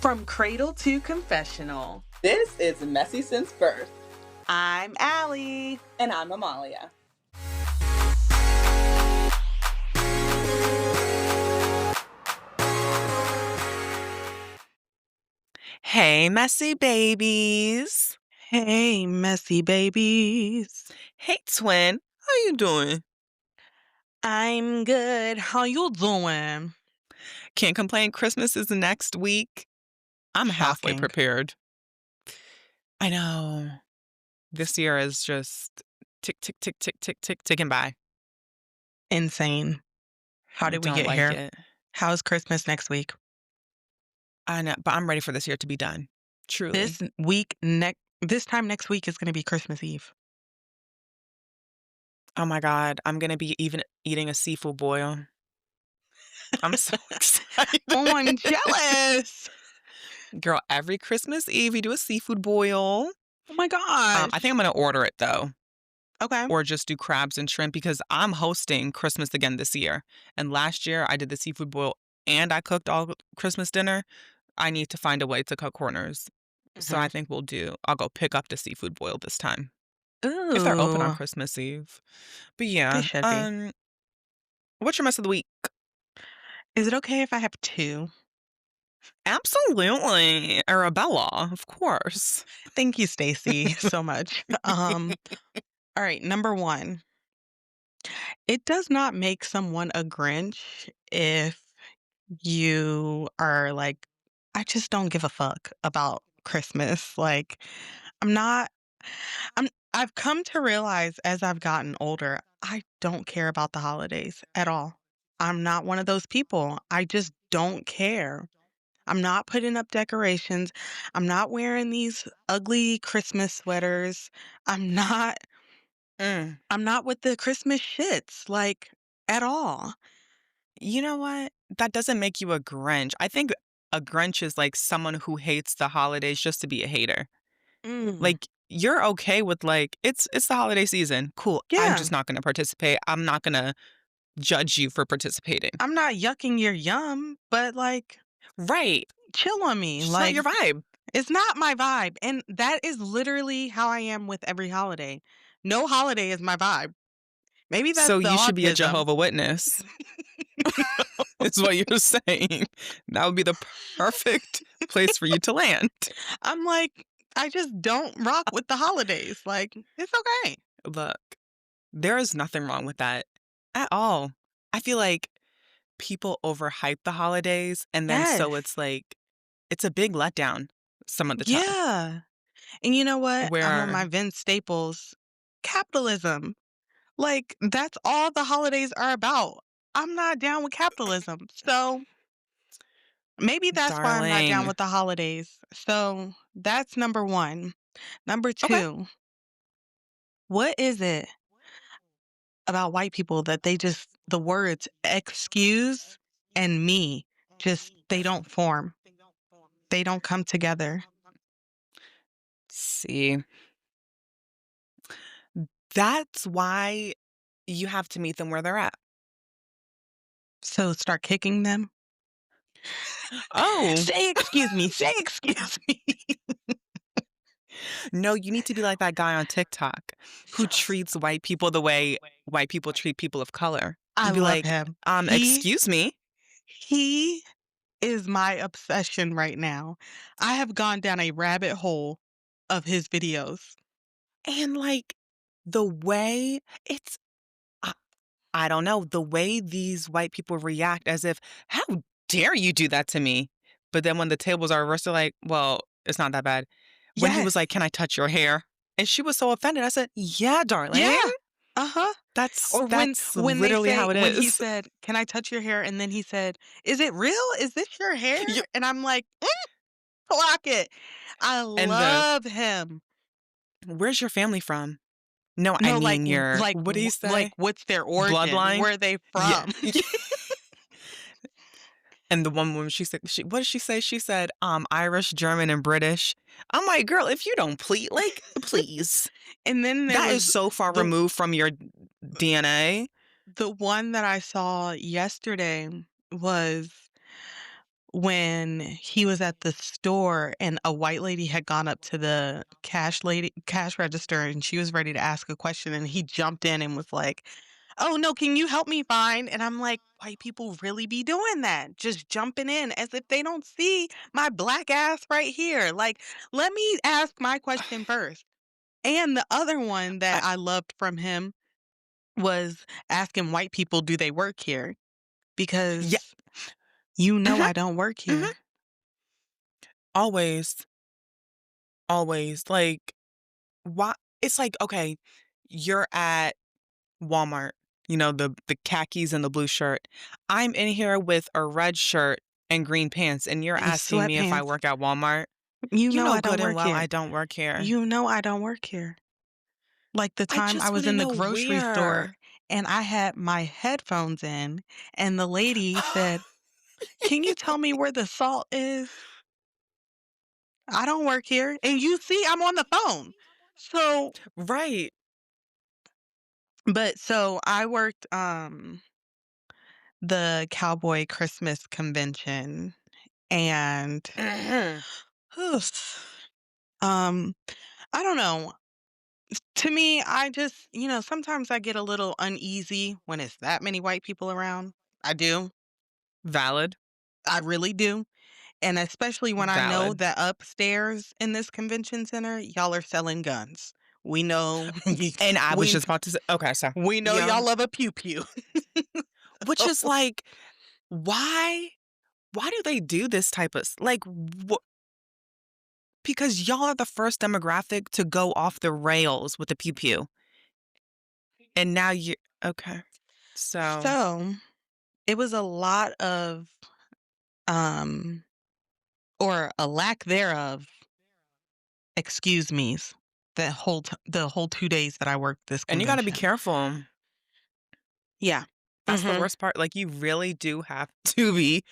From cradle to confessional. This is Messy Since Birth. I'm Allie. And I'm Amalia. Hey, messy babies. Hey, messy babies. Hey, twin. How you doing? I'm good. How you doing? Can't complain. Christmas is next week. I'm halfway Shocking. prepared. I know. This year is just tick, tick, tick, tick, tick, tick, ticking by. Insane. How did we Don't get like here? it. How's Christmas next week? I know, but I'm ready for this year to be done. Truly. This time next week is going to be Christmas Eve. Oh my God. I'm going to be even eating a seafood boil. I'm so excited. Oh, I'm jealous. Girl, every Christmas Eve we do a seafood boil. Oh my gosh. I think I'm going to order it though. Okay. Or just do crabs and shrimp because I'm hosting Christmas again this year. And last year I did the seafood boil and I cooked all Christmas dinner. I need to find a way to cut corners. So I think I'll go pick up the seafood boil this time. Ooh. If they're open on Christmas Eve. But yeah. They should be. What's your mess of the week? Is it okay if I have two? Absolutely. Arabella, of course. Thank you, Stacy, so much. All right, number one. It does not make someone a Grinch if you are like, I just don't give a fuck about Christmas. Like, I've come to realize as I've gotten older, I don't care about the holidays at all. I'm not one of those people. I just don't care. I'm not putting up decorations. I'm not wearing these ugly Christmas sweaters. I'm not with the Christmas shits, like, at all. You know what? That doesn't make you a Grinch. I think a Grinch is like someone who hates the holidays just to be a hater. Like, you're okay with like, it's the holiday season. Cool. I'm Yeah. just not going to participate. I'm not going to judge you for participating. I'm not yucking your yum, but like, Right. chill on me. It's Like, not your vibe. it's not my vibe. And that is literally how I am with every holiday. No holiday is my vibe. Maybe that's So the you should be a autism. Jehovah's Witness. Is what you're saying. That would be the perfect place for you to land. I'm like, I just don't rock with the holidays. Like, it's okay. Look, there is nothing wrong with that at all. I feel like people overhype the holidays and then so it's like, it's a big letdown some of the time. Yeah. And you know what? I'm on my Where, Vince Staples. Capitalism. Like, that's all the holidays are about. I'm not down with capitalism. So maybe that's why I'm not down darling. with the holidays. So that's number one. Number Okay. two, what is it about white people that the words excuse and me, they don't form? They don't come together. See, that's why you have to meet them where they're at. So start kicking them. Oh, Say excuse me. Say excuse me. no, you need to be like that guy on TikTok who treats white people the way white people treat people of color. I You'd be love like, him. excuse me. He is my obsession right now. I have gone down a rabbit hole of his videos. And like the way I don't know, the way these white people react as if, how dare you do that to me? But then when the tables are reversed, they're like, well, it's not that bad. When he was Yes. like, can I touch your hair? And she was so offended. I said, yeah, darling. Yeah. Uh-huh. That's Or that's when literally how it when he is. said, "Can I touch your hair?" and then he said, "Is it real? Is this your hair?" You- And I'm like, clock it. I And love him. where's your family from? No, I No, like, mean your, what do you say? like, what's their origin? Bloodline? Where are they Yeah. from? And the one woman, she said, what did she say? She said, Irish, German, and British. I'm like, girl, if you don't please. And then there That is was so far removed from your DNA. the one that I saw yesterday was when he was at the store and a white lady had gone up to the cash register and she was ready to ask a question and he jumped in and was like, "Oh no, can you help me find?" And I'm like, white people really be doing that, just jumping in as if they don't see my black ass right here. Like, let me ask my question first. And the other one I that I loved from him was asking white people, "Do they work here?" yeah, Because mhm, I don't work mhm, here. always, always, like, why it's like, okay, you're at Walmart, the khakis and the blue shirt. I'm in here with a red shirt and green pants, and you're And asking me if I sweatpants. work at Walmart? You You know know I good don't and work well I here. don't work here. You know I don't work here. Like the I time I just was wanna in the know grocery store where. and I had my headphones in, and the lady said, "Can you tell me where the salt is? I don't work here." And you see I'm on the phone. So, Right. so I worked the cowboy Christmas convention and Mhm. um I don't know. To me, I just, sometimes I get a little uneasy when it's that many white people around. I do. Valid, I really do. And especially when I know valid. that upstairs in this convention center, y'all are selling guns. We know And I was we just about to say okay, so we know yeah. y'all love a pew pew. Which is like, why why do they do this type of like, because y'all are the first demographic to go off the rails with the pew pew, and now you okay. So So, it was a lot of um or a lack thereof excuse me's the whole 2 days that I worked this and you gotta be convention. careful. Yeah. That's the Mhm. worst part, like, you really do have to be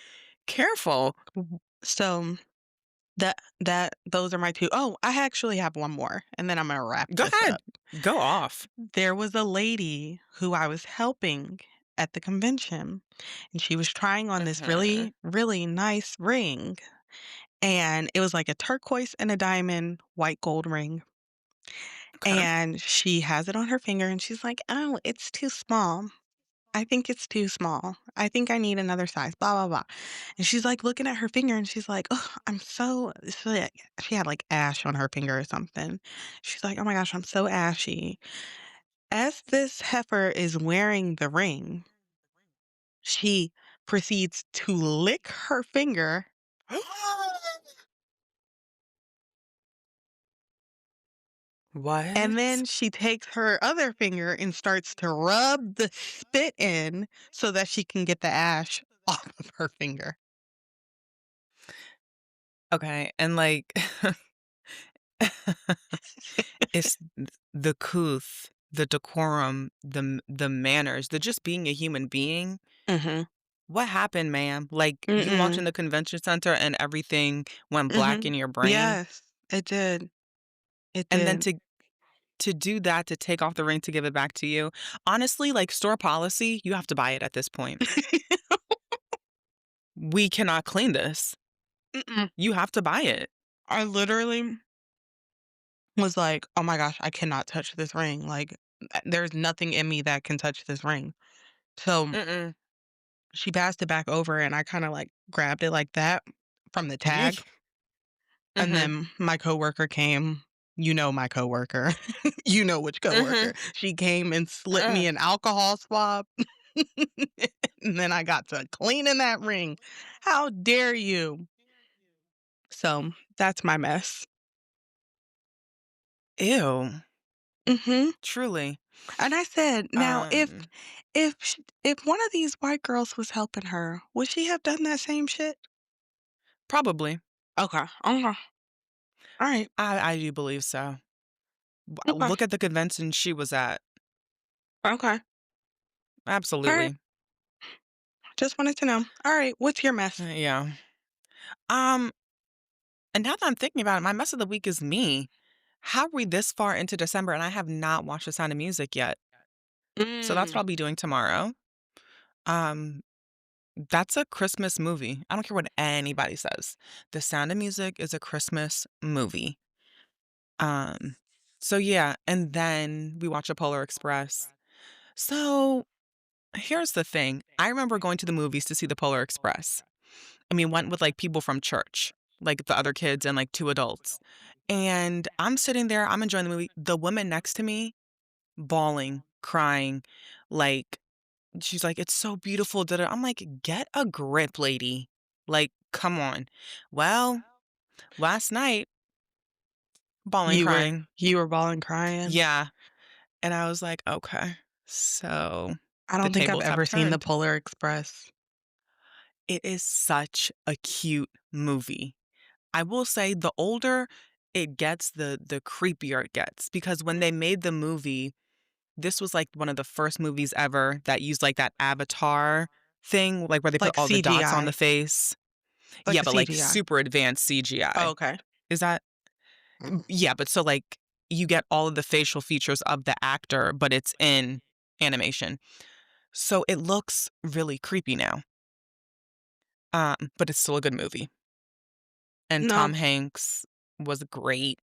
careful. So, that those are my 2. Oh, I actually have one more, and then I'm gonna wrap Go this ahead. up. Go off. There was a lady who I was helping at the convention, and she was trying on this Mhm. really, really nice ring, and it was like a turquoise and a diamond white gold ring, Okay. and she has it on her finger, and she's like, "Oh, it's too small. I think it's too small. I think I need another size, blah, blah, blah." And she's like looking at her finger and she's like, "Oh, she had like ash on her finger or something. She's like, "Oh my gosh, I'm so ashy." As this heifer is wearing the ring, she proceeds to lick her finger and What? then she takes her other finger and starts to rub the spit in so that she can get the ash off of her finger. Okay, and, like, it's the couth, the decorum, the manners, the just being a human being. Mhm. What happened, ma'am? Like, you walked in Mm-mm. the convention center and everything went black Mhm. in your brain? Yes, it did. It And then did. to do that, to take off the ring to give it back to you, honestly, like, store policy, you have to buy it at this point. We cannot clean this. Mm-mm. You have to buy it. I literally was like, "Oh my gosh, I cannot touch this ring." Like, there's nothing in me that can touch this ring. So, Mm-mm. she passed it back over and I kinda, like, grabbed it like that from the You tag, and mhm. then my coworker came. You know my coworker. You know which Mhm. coworker. She came and slipped me an alcohol swab, and then I got to cleaning that ring. How dare you? So, that's my mess. Ew, Mhm. truly. And I said, "Now, Um, if one of these white girls was helping her, would she have done that same shit?" Probably. Okay. Okay. Alright. I do believe so. Okay. Look at the convention she was at. Okay. Alright. Absolutely. Just wanted to know. Alright, what's your mess? Yeah. Um, and now that I'm thinking about it, my mess of the week is me. How are we this far into December and I have not watched The Sound of Music yet? So that's what Mm. I'll be doing tomorrow. Um, That's a Christmas movie. I don't care what anybody says. The Sound of Music is a Christmas movie. Um, so yeah, and then we watch a Polar Express. So here's the thing. I remember going to the movies to see the Polar Express. I mean, went with like people from church, like the other kids and like two adults. And I'm sitting there, I'm enjoying the movie. The woman next to me, bawling, crying, like she's like, "It's so beautiful." Da, da. I'm like, "Get a grip, lady. Like, come on." Well, last night, bawling, crying. You were bawling, crying? Yeah. And I was like, "Okay. So I the don't think I've tables have ever seen the turned." Polar Express. It is such a cute movie. I will say the older it gets, the creepier it gets because when they made the movie, this was, like, one of the first movies ever that used, like, that avatar thing, like, where they put Like all the dots on the CGI. face. Like Yeah, a but, like, CGI. super advanced Oh, CGI. okay. Is that Mm. yeah, but so, like, you get all of the facial features of the actor, but it's in animation. So it looks really creepy now, but it's still a good movie, and No, Tom Hanks was great.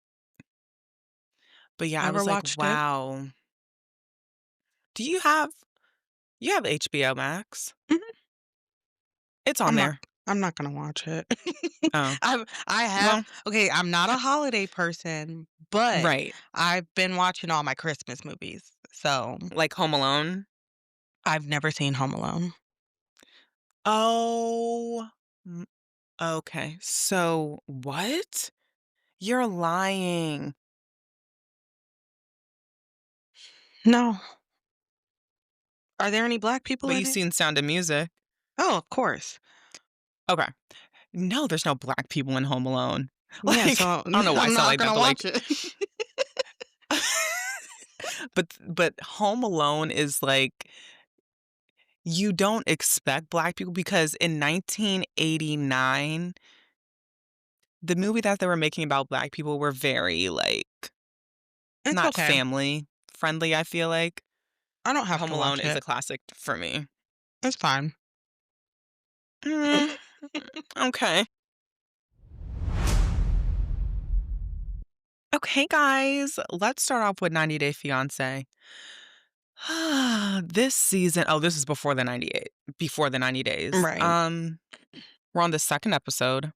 But yeah, I never was like, watched it. "Wow." Do you have HBO Max? Mhm. It's on I'm not there. I'm not gonna watch it. Oh, I have well, okay, I'm not a holiday person, but right. I've been watching all my Christmas movies, so Like Home Alone? I've never seen Home Alone. Oh, mm, okay. So what? You're lying. No. Are there any black people But in you've it? seen Sound of Music. Oh, of course. Okay. No, there's no black people in Home Alone. Yeah, Like, so I don't know why I I'm sound not like that, gonna but watch like it. but Home Alone is like you don't expect black people because in 1989, the movie that they were making about black people were very, like, It's not okay. family friendly, I feel like. I don't have Home to Alone watch is it. a classic for me. It's fine. Mm, okay. Okay, guys, let's start off with 90 Day Fiancé. This season this is before the 90 days. Right. We're on the 2nd episode.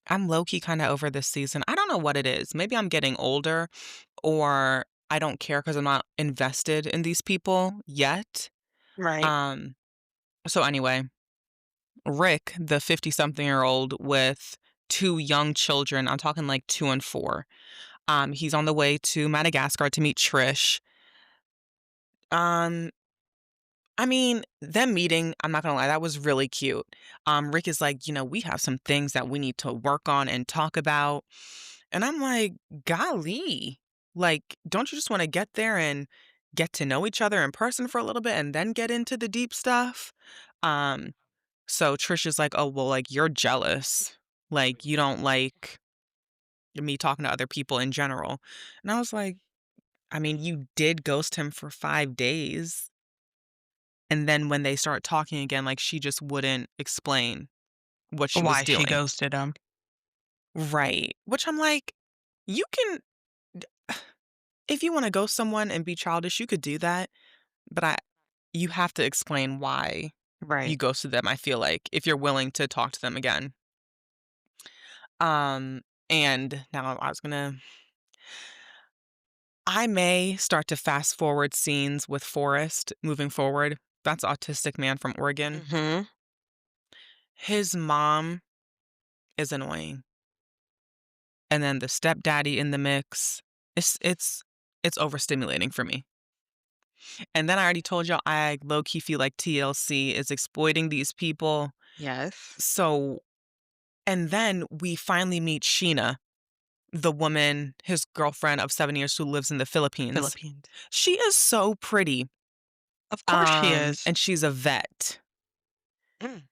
I'm low-key kinda over this season. I don't know what it is. Maybe I'm getting older or I don't care because 'cause I'm not invested in these people yet. Right. Um, so anyway, Rick, the 50-something-year-old with 2 young children, I'm talking like 2 and 4, he's on the way to Madagascar to meet Trish. Um, I mean, them meeting, I'm not gonna lie, that was really cute. Rick is like, "We have some things that we need to work on and talk about." And I'm like, "Golly, like, don't you just wanna get there and get to know each other in person for a little bit and then get into the deep stuff?" Um, so Trish is like, "Oh, well, like, you're jealous. Like, you don't like me talking to other people in general." And I was like, "I mean, you did ghost him for 5 days." And then when they start talking again, like, she just wouldn't explain what she was Why she doing. ghosted him. Right. Which I'm like, you can if you wanna ghost someone and be childish, you could do that, but you have to explain why you Right. ghosted them, I feel like, if you're willing to talk to them again. And now I may start to fast forward scenes with Forrest moving forward. That's Autistic Man from Oregon. Mhm. His mom is annoying. And then the stepdaddy in the mix. It's overstimulating for me. And then I already told y'all I low key feel like TLC is exploiting these people. Yes. So, and then we finally meet Sheena, the woman, his girlfriend of 7 years who lives in the Philippines. Philippines. She is so pretty. Of course she is. And she's a vet. Mm.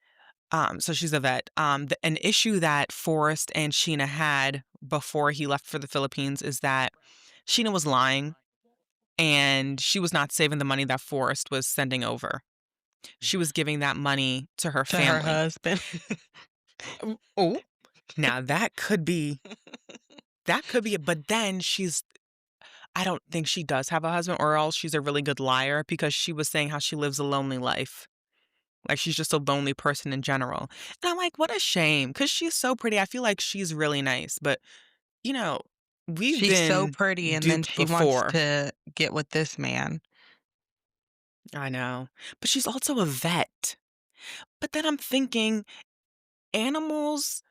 So she's a vet. An issue that Forrest and Sheena had before he left for the Philippines is that Sheena was lying and she was not saving the money that Forrest was sending over. she was giving that money to her To her family. husband. Oh, now that could be it, but then I don't think she does have a husband or else she's a really good liar because she was saying how she lives a lonely life. Like, she's just a lonely person in general. And I'm like, "What a shame, because she's so pretty." I feel like she's really nice, but, you know, we've She's so been pretty, and then duped she wants before. to get with this man. I know. But she's also a vet. But then I'm thinking animals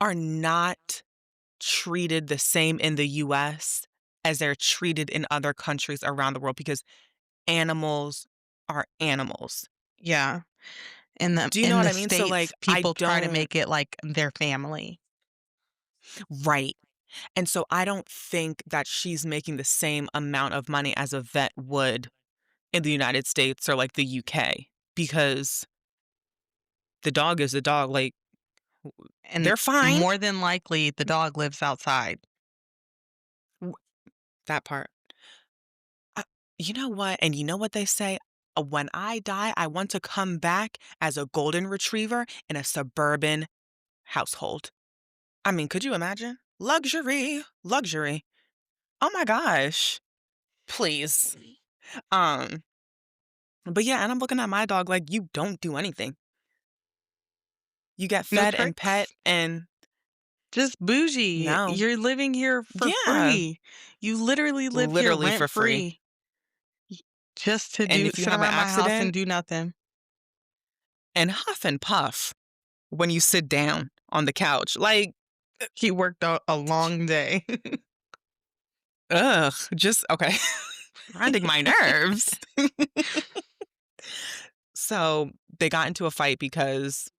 are not treated the same in the US as they're treated in other countries around the world because animals are animals. Yeah. Do you know In what the I mean? So, like, States, I people try to don't. make it like their family. Right. And so I don't think that she's making the same amount of money as a vet would in the United States or, like, the UK because the dog is a dog, like, And they're fine. more than likely, the dog lives outside. W that part. Uh, you know what? And you know what they say? When I die, I want to come back as a golden retriever in a suburban household. I mean, could you imagine? Luxury, luxury. Oh my gosh. Please. Um, but yeah, and I'm looking at my dog like, "You don't do anything. You get No fed and pet tricks. and" Just bougie. no. You're living here for Yeah, free. You literally live here literally for rent free. free just to And do if you sit have an around my house and accident do nothing. and huff and puff when you sit down on the couch, like, He worked a long day. ugh, just okay. Grinding my nerves. So, they got into a fight because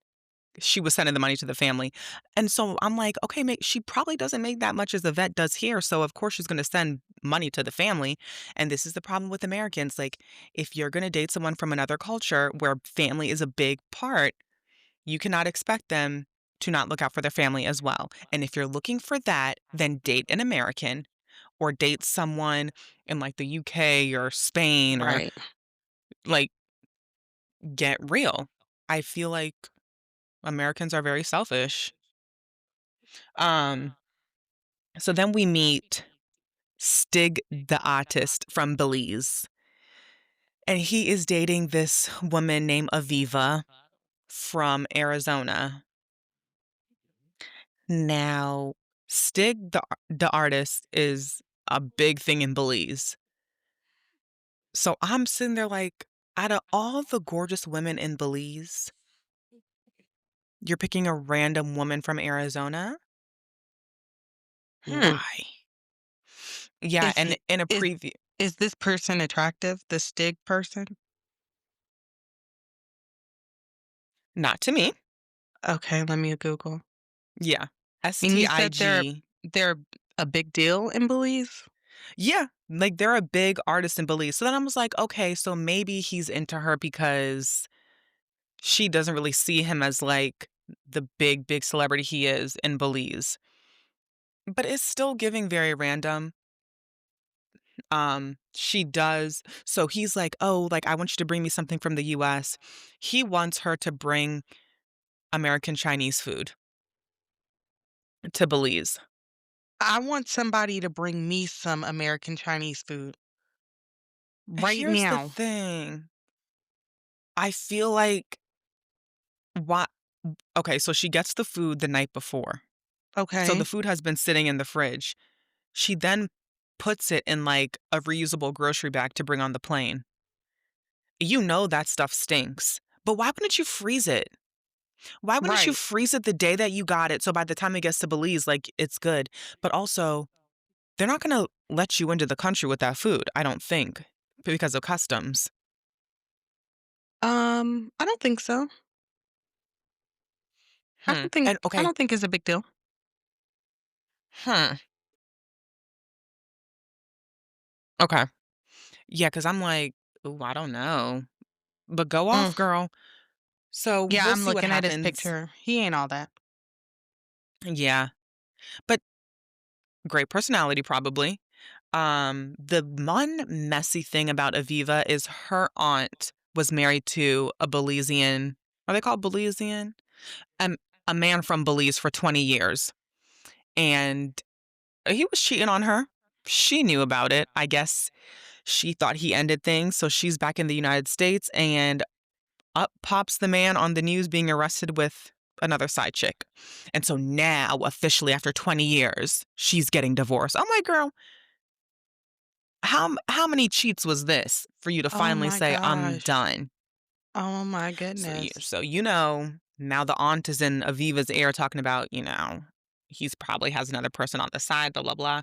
she was sending the money to the family, and so I'm like, "Okay, she probably doesn't make that much as a vet does here, so of course she's gonna send money to the family," and this is the problem with Americans, like, if you're gonna date someone from another culture where family is a big part, you cannot expect them to not look out for their family as well, and if you're looking for that, then date an American or date someone in, like, the UK or Spain or, Right. like, get real. I feel like Americans are very selfish. Um, so then we meet Stig the artist from Belize, and he is dating this woman named Aviva from Arizona. Now, Stig the artist is a big thing in Belize. So I'm sitting there like, out of all the gorgeous women in Belize, you're picking a random woman from Arizona? Hmm. Why? Yeah, Is and he in a is preview, is this person attractive? The Stig person? not to me. Okay, let me Google. Yeah. And you said STIG. they're a big deal in Belize? Yeah, like, they're a big artist in Belize. So then I was like, "Okay, so maybe he's into her because she doesn't really see him as, like, the big, big celebrity he is in Belize." But it's still giving very random. She does so he's like, "Oh, like, I want you to bring me something from the US." He wants her to bring American Chinese food to Belize. I want somebody to bring me some American Chinese food right Here's the now. thing. I feel like why okay, so she gets the food the night before. So the Okay. food has been sitting in the fridge. She then puts it in, like, a reusable grocery bag to bring on the plane. You know that stuff stinks, but why wouldn't you freeze it? Why wouldn't you Right. freeze it the day that you got it so by the time it gets to Belize, like, it's good? But also, they're not gonna let you into the country with that food, I don't think, because of customs. I don't think so. Hmm, and I okay, don't think it's a big deal. hmm, okay. Yeah, because 'cause I'm like, "Ooh, I don't know." But go Mm. off, girl. So, Yeah, we'll I'm see what looking at his happens. picture. He ain't all that. Yeah, but great personality probably. The one messy thing about Aviva is her aunt was married to a Belizean, are they called Belizean? Um, a man from Belize for 20 years, and he was cheating on her. She knew about it. I guess she thought he ended things, so she's back in the United States, and up pops the man on the news being arrested with another side chick. And so now, officially after 20 years, she's getting divorced. I'm like, "Girl, how many cheats was this for you to Oh finally my say, 'I'm gosh. done'?" Oh my goodness. Now the aunt is in Aviva's ear talking about, he's probably has another person on the side, blah, blah, blah.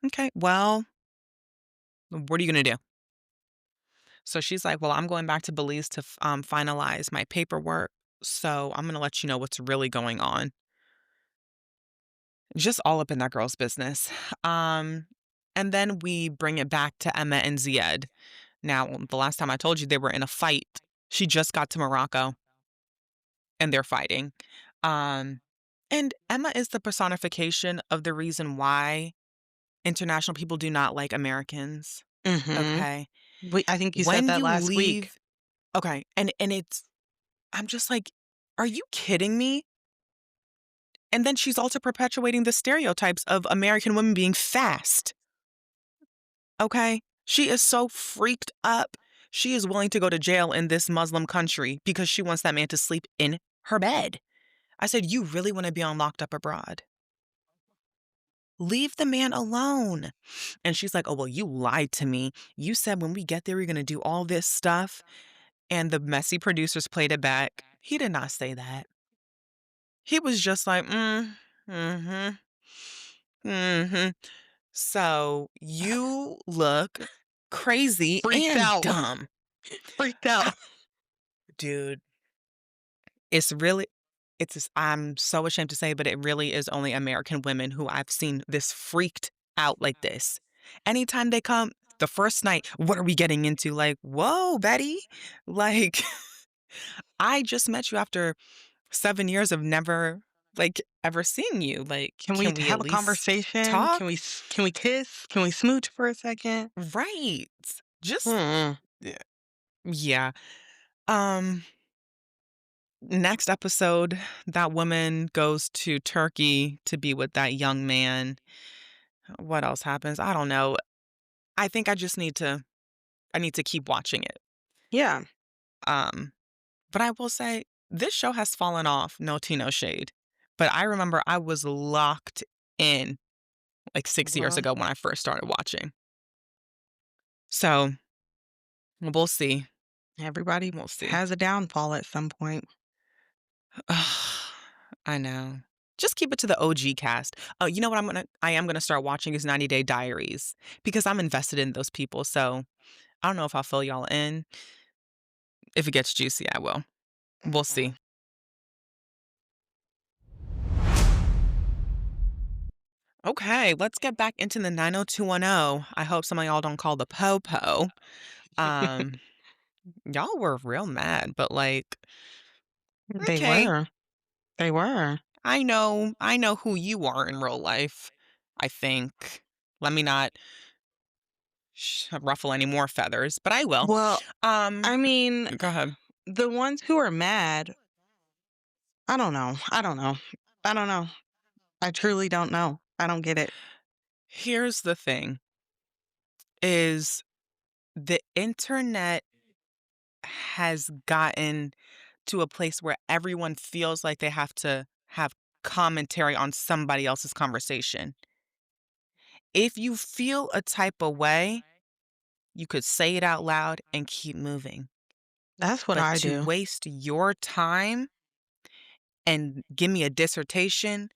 Okay, well, what are you gonna do? So she's like, "Well, I'm going back to Belize to finalize my paperwork, so I'm gonna let you know what's really going on." Just all up in that girl's business. Um, and then we bring it back to Emma and Zied. Now, the last time I told you they were in a fight. She just got to Morocco and they're fighting. Um, and Emma is the personification of the reason why international people do not like Americans. Mhm. Okay. I think you said When that you last week. leave, okay, and I'm just like, are you kidding me? And then she's also perpetuating the stereotypes of American women being fast. Okay? She is so freaked up. She is willing to go to jail in this Muslim country because she wants that man to sleep in her bed. I said, "You really want to be on locked up abroad? Leave the man alone." And she's like, "Oh, well, you lied to me. You said when we get there, we're going to do all this stuff." And the messy producers played it back. He did not say that. He was just like, mm-hmm, mm-hmm. So you look crazy Freaked and out. dumb. Freaked I- out. Dude, it's really, I'm so ashamed to say, but it really is only American women who I've seen this freaked out like this. Anytime they come, the first night, what are we getting into? Like, whoa, Betty. Like, I just met you after 7 years of never, like, ever seeing you. Like, Can we can we have at a least conversation? talk? Can we kiss? Can we smooch for a second? Right. Just Mm. yeah. Yeah. Um, Next episode, that woman goes to Turkey to be with that young man. What else happens? I don't know. I think I need to keep watching it. Yeah. Um, but I will say this show has fallen off, no tea, no shade. But I remember I was locked in like 6 years Well, ago when I first started watching. So, we'll see. everybody We'll see. has a downfall at some point. I know. Just keep it to the OG cast. Oh, you know what I am gonna start watching is 90 Day Diaries because I'm invested in those people. So I don't know if I'll fill y'all in. If it gets juicy, I will. We'll see. Mm. Okay, let's get back into the 90210. I hope some of y'all don't call the po. Um, y'all were real mad, but like, They okay, were. They were. I know who you are in real life. I think. Let me not ruffle any more feathers, but I will. Well, Um, I mean, Go ahead. the ones who are mad, I don't know. I don't know. I don't know. I truly don't know. I don't get it. Here's the thing is the internet has gotten to a place where everyone feels like they have to have commentary on somebody else's conversation. If you feel a type of way, you could say it out loud and keep moving. That's what But I to do. waste your time and give me a dissertation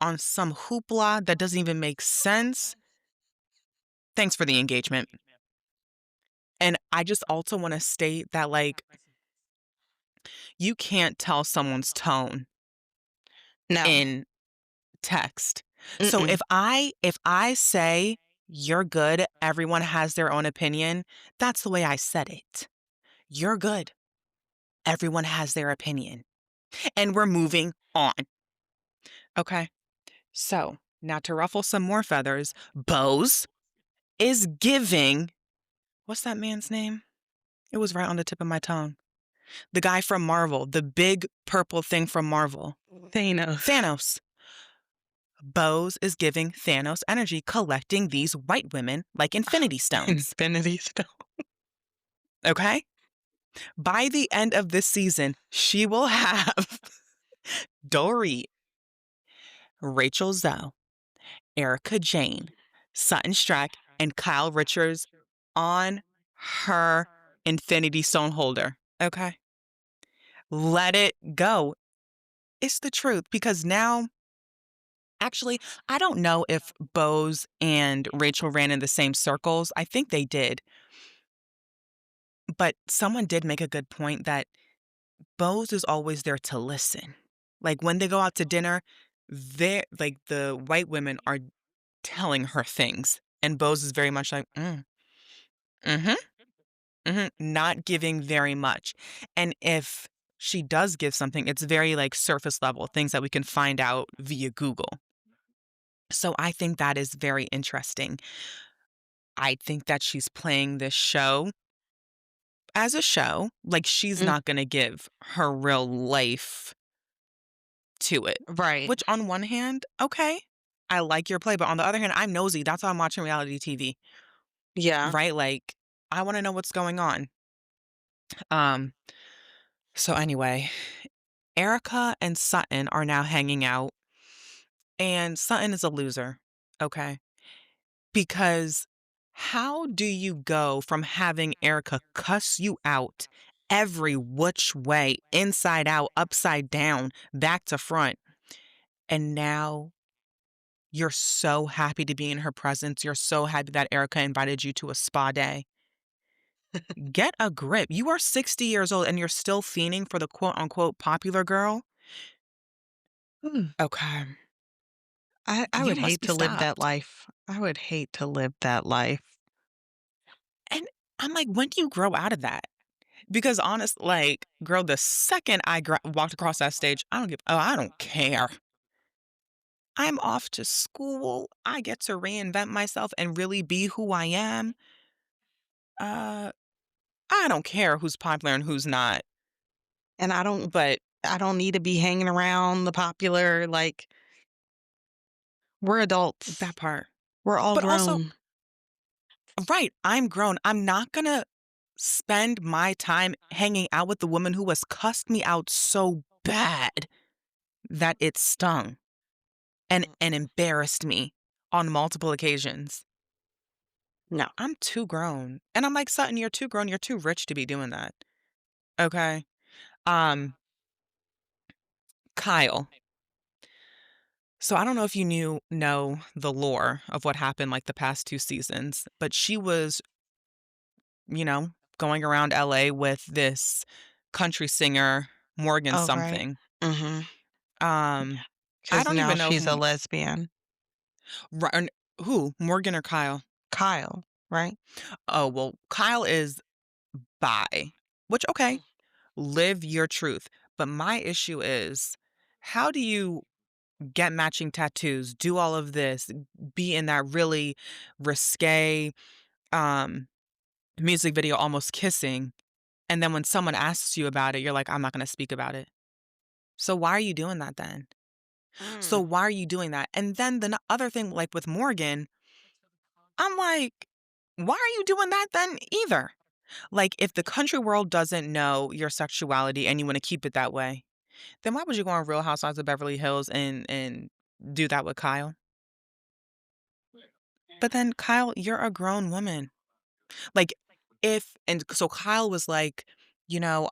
on some hoopla that doesn't even make sense, thanks for the engagement. And I just also want to state that, like, you can't tell someone's tone No. in text. So Mm-mm. if I say you're good, everyone has their own opinion, that's the way I said it. You're good. Everyone has their opinion. And we're moving on. Okay. So now to ruffle some more feathers, Bose is giving, what's that man's name? It was right on the tip of my tongue. The guy from Marvel, the big purple thing from Marvel. Thanos. Thanos. Bose is giving Thanos energy, collecting these white women like Infinity Stones. Infinity Stone. Okay? By the end of this season, she will have Dory, Rachel Zoe, Erica Jane, Sutton Strack, and Kyle Richards on her Infinity Stone holder. Okay? Let it go. It's the truth because now, actually, I don't know if Bose and Rachel ran in the same circles. I think they did. But someone did make a good point that Bose is always there to listen. Like when they go out to dinner, they like the white women are telling her things. And Bose is very much like, mm-hmm, mm-hmm, not giving very much. And if she does give something, it's very like surface level, things that we can find out via Google. So I think that is very interesting. I think that she's playing this show as a show. Like she's Mm, not going to give her real life to it. right. Which on one hand, okay, I like your play, but on the other hand, I'm nosy. That's why I'm watching reality TV, Yeah. right? Like I want to know what's going on. Um so anyway, Erica and Sutton are now hanging out and Sutton is a loser. Okay? Because how do you go from having Erica cuss you out every which way, inside out, upside down, back to front, and now you're so happy to be in her presence. You're so happy that Erica invited you to a spa day. Get a grip. You are 60 years old and you're still fiending for the quote unquote popular girl. Mm. Okay. I You would must hate be to live that stopped. life. I would hate to live that life. And I'm like, when do you grow out of that? Because honest, like, girl, the second I walked across that stage, I don't care. I'm off to school. I get to reinvent myself and really be who I am. Uh, I don't care who's popular and who's not. And But I don't need to be hanging around the popular, like, we're adults. that part. We're all But also, grown. right, I'm grown. I'm not gonna spend my time hanging out with the woman who has cussed me out so bad that it stung and embarrassed me on multiple occasions. No. I'm too grown. And I'm like, Sutton, you're too grown. You're too rich to be doing that. Okay. Um, Kyle. So I don't know if you know the lore of what happened like the past 2 seasons, but she was, you know, going around LA with this country singer, Morgan Oh, right. something. Mhm. Um, I 'Cause don't now even know if she's a lesbian. who, Morgan or Kyle. Kyle, right? Oh, well, Kyle is bi, which okay, Mm. live your truth. But my issue is how do you get matching tattoos, do all of this, be in that really risque um music video almost kissing, and then when someone asks you about it, you're like, I'm not gonna speak about it. So why are you doing that then? So Mm. why are you doing that? And then the other thing, like with Morgan, I'm like, why are you doing that then either? Like, if the country world doesn't know your sexuality and you want to keep it that way, then why would you go on Real Housewives of Beverly Hills and do that with Kyle? But then Kyle, you're a grown woman. Like, if and so Kyle was like,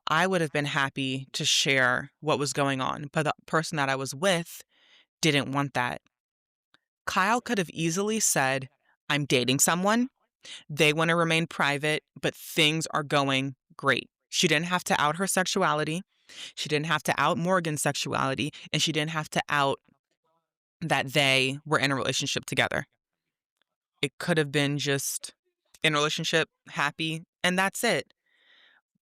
I would have been happy to share what was going on, but the person that I was with didn't want that. Kyle could have easily said, I'm dating someone. They want to remain private, but things are going great. She didn't have to out her sexuality. She didn't have to out Morgan's sexuality, and she didn't have to out that they were in a relationship together. It could have been just in a relationship, happy, and that's it.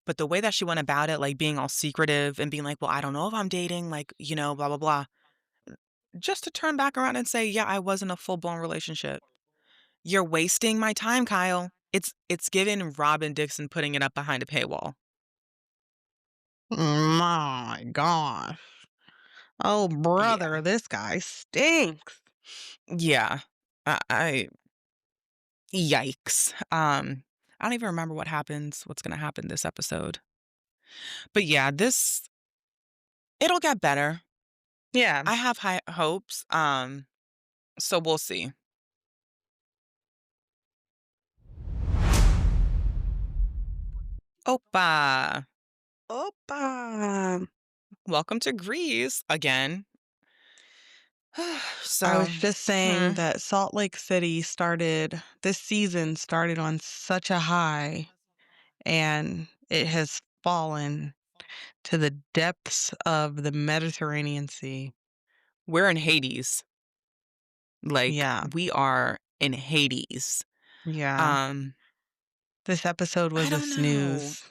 But the way that she went about it, like being all secretive and being like, well, I don't know if I'm dating, like, blah, blah, blah. Just to turn back around and say, yeah, I was in a full blown relationship. You're wasting my time, Kyle. It's given Robin Dixon putting it up behind a paywall. My gosh. Oh, Yeah. brother, this guy stinks. Yeah. I yikes. I don't even remember what's gonna happen this episode. But yeah, this it'll get better. Yeah, I have high hopes. So we'll see. Opa. Opa. Welcome to Greece again. I was So, just hmm, saying that Salt Lake City this season started on such a high, and it has fallen to the depths of the Mediterranean Sea. we're in Hades. Like, Yeah, we are in Hades. yeah. Um, This episode I was a don't know. snooze.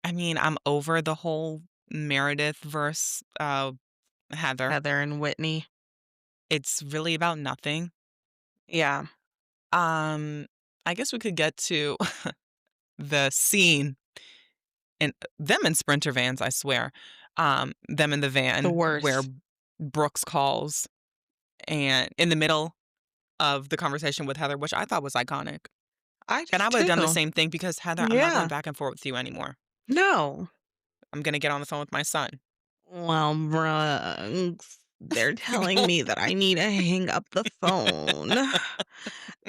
I mean, I'm over the whole Meredith versus Heather. Heather and Whitney. It's really about nothing. Yeah, Um, I guess we could get to the scene and them in Sprinter vans, I swear. Them in the the van where worst. Brooks calls and in the middle of the conversation with Heather, which I thought was iconic. I And I just would have done the too. same thing because Heather, I'm not going Yeah. back and forth with you anymore. No. I'm going to get on the phone with my son. Well, Brooks, they're telling me that I need to hang up the phone.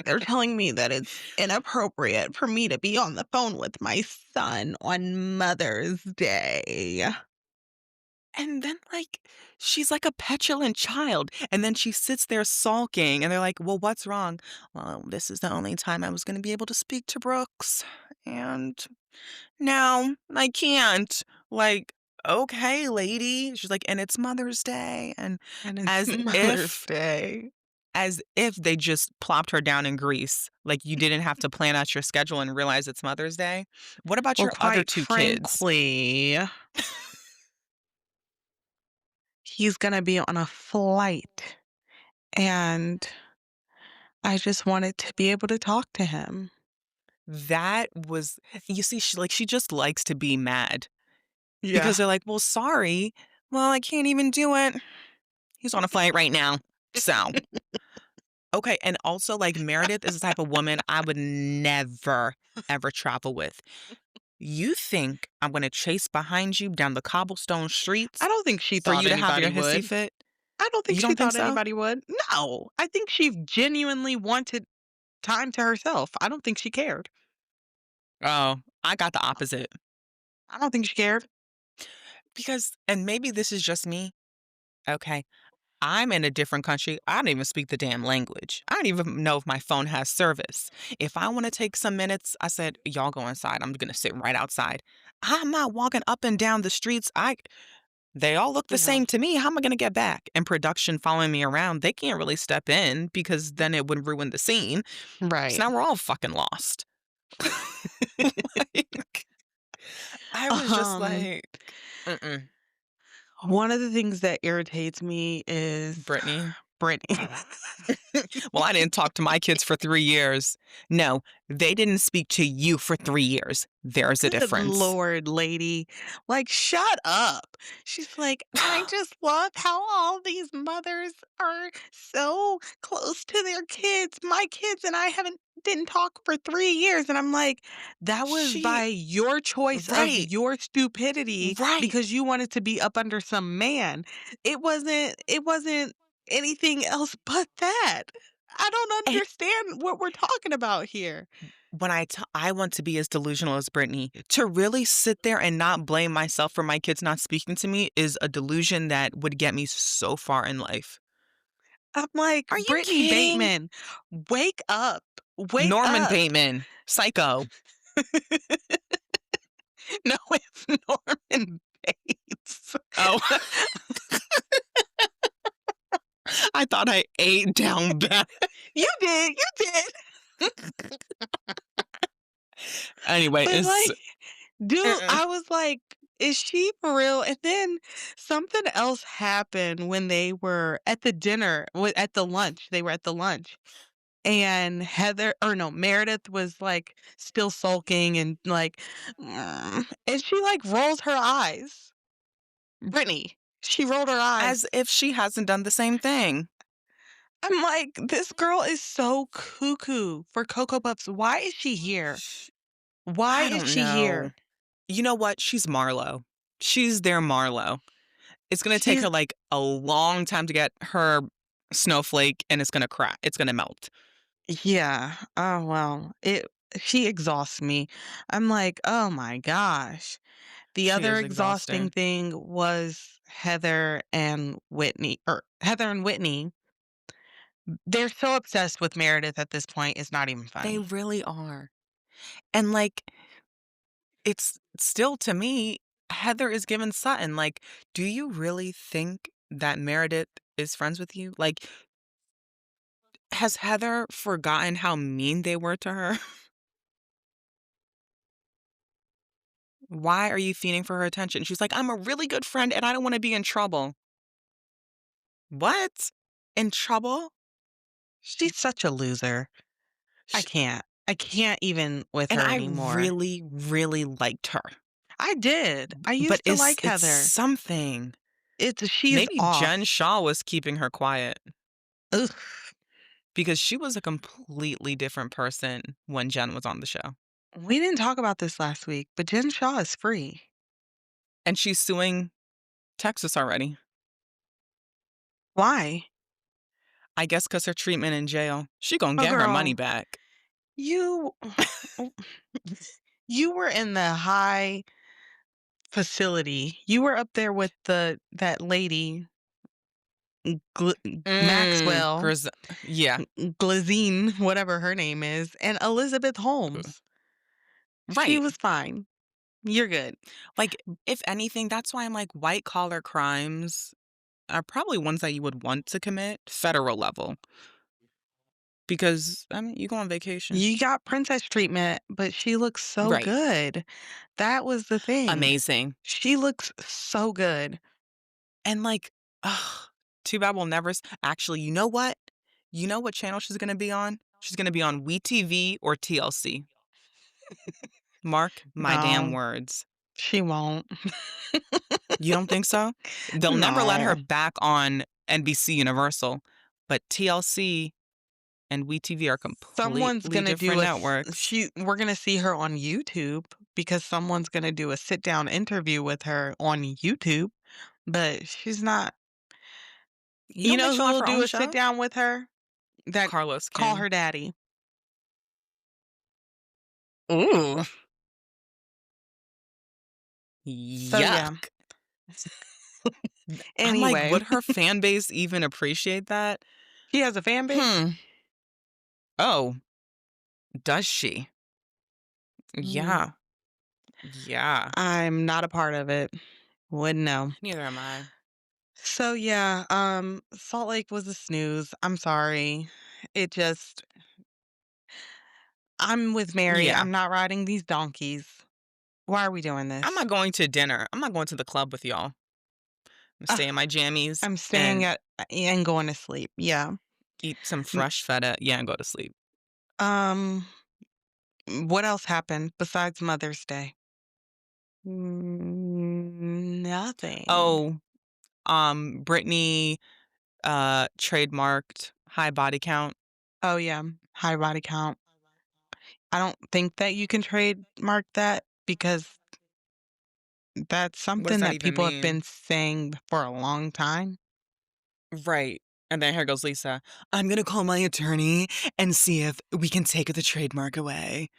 They're telling me that it's inappropriate for me to be on the phone with my son on Mother's Day. And then, like, she's like a petulant child. And then she sits there sulking. And they're like, well, what's wrong? Well, this is the only time I was going to be able to speak to Brooks. And now I can't. Like, okay, lady. She's like, and it's Mother's Day. And And it's as Mother's if, Day. as if they just plopped her down in Greece. Like, you didn't have to plan out your schedule and realize it's Mother's Day. What about Well, your other quite two kids? frankly, he's going to be on a flight. And I just wanted to be able to talk to him. That was you see, she just likes to be mad because Yeah. they're like, "Well, sorry. Well, I can't even do it. He's on a flight right now." So, okay, and also, like, Meredith is the type of woman I would never, ever travel with. You think I'm gonna chase behind you down the cobblestone I streets don't think she for thought you to have your anybody hissy would. fit? I don't think You she don't think thought so? anybody would. No, I think she genuinely wanted time to herself. I don't think she cared. Oh, I got the opposite. I don't think she cared. Because and maybe this is just me, okay? I'm in a different country. I don't even speak the damn language. I don't even know if my phone has service. If I want to take some minutes, I said, y'all go inside. I'm going to sit right outside. I'm not walking up and down the streets. They all look the Yeah. same to me. How am I going to get back? And production following me around, they can't really step in because then it would ruin the scene. So Right. now we're all fucking lost. Like, I was just Um, like, mm-mm. one of the things that irritates me is Brittany. Brittany. Well, I didn't talk to my kids for 3 years. No, they didn't speak to you for 3 years. There's a Good difference. Lord, lady. Like, shut up. She's like, I just love how all these mothers are so close to their kids. My kids and I didn't talk for 3 years. And I'm like, that was She by your choice of right, your stupidity right. because you wanted to be up under some man. It wasn't anything else but that. I don't And understand what we're talking about here. when I want to be as delusional as Brittany, to really sit there and not blame myself for my kids not speaking to me is a delusion that would get me so far in life. I'm like, Are you Brittany kidding? Bateman, wake up. Wake Norman up. Bateman, Psycho. No, it's Norman Bates. Oh, I thought I ate down bad. You did. You did. Anyway, But it's like, dude, mm-mm. I was like, is she for real? And then something else happened when they were at the dinner, at the lunch. They were at the lunch. and Heather or no, Meredith was, like, still sulking and, like, and she, like, rolls her eyes. Brittany, she rolled her As eyes. if she hasn't done the same thing. I'm like, "This girl is so cuckoo for Cocoa Puffs. Why is she here? Sh Why I is don't she know. here?" You know what? She's Marlo. She's their Marlo. It's gonna take She's her, like, a long time to get her snowflake, and it's gonna crack. It's gonna melt. Yeah. Oh, well, she exhausts me. I'm like, "Oh my gosh." The She other is exhausting exhausting. thing was Heather and Whitney. They're so obsessed with Meredith at this point, it's not even They funny. really are. And, like, it's still to me, Heather is giving Sutton, like, do you really think that Meredith is friends with you? Like, has Heather forgotten how mean they were to her? Why are you feeding for her attention? She's like, "I'm a really good friend and I don't wanna be in trouble." What? In trouble? She's such a loser. I Sh can't. I can't even with and her I anymore. really, really liked her. I did. I But used to like it's Heather. something. She's Maybe Jen off. Shaw was keeping her quiet Ugh. because she was a completely different person when Jen was on the show. We didn't talk about this last week, but Jen Shaw is free. And she's suing Texas already. Why? I guess because her treatment in jail. She gonna Oh, get her money girl, back. you you were in the high facility. You were up there with that lady, Maxwell, Griz yeah. Glazine, whatever her name is, and Elizabeth Holmes. She Right. was fine. You're good. Like, if anything, that's why I'm like, white collar crimes are probably ones that you would want to commit federal level because, I mean, you go on vacation. You got princess treatment, but she looks so Right. good. That was the thing. Amazing. She looks so good. And, like, ugh, too bad we'll never actually, you know what? You know what channel she's gonna be on? She's gonna be on WeTV or TLC. Mark my damn No, words. she won't. You don't think so? They'll never let her No. back on NBC Universal, but TLC and WeTV are Someone's completely gonna do different a networks. we're gonna see her on YouTube because someone's gonna do a sit down interview with her on YouTube, but she's not. You You don't think know she'll who have will her do own a sit show? down with her? That Carlos call King. her daddy. Ooh. So yeah. Yuck. I'm like, Anyway, would her fan base even appreciate that? she has a fan base? Hmm. Oh, does she? Mm, Yeah. Yeah. I'm not a part of it. Wouldn't know. Neither am I. So yeah, Salt Lake was a snooze. I'm sorry. It just I'm with Mary. Yeah. I'm not riding these donkeys. Why are we doing I'm this? not going to dinner. I'm not going to the club with y'all. I'm gonna Ugh, stay in my jammies I'm staying and at and going to sleep. Yeah. eat some N- fresh feta. Yeah, and go to sleep. Um, what else happened besides Mother's Day? Nothing. Oh, Brittany, trademarked high body count. Oh yeah, high body count. I don't think that you can trademark that because that's What does something that that even people have mean? been saying for a long time. Right. And then here goes Lisa. I'm gonna call my attorney and see if we can take the trademark away.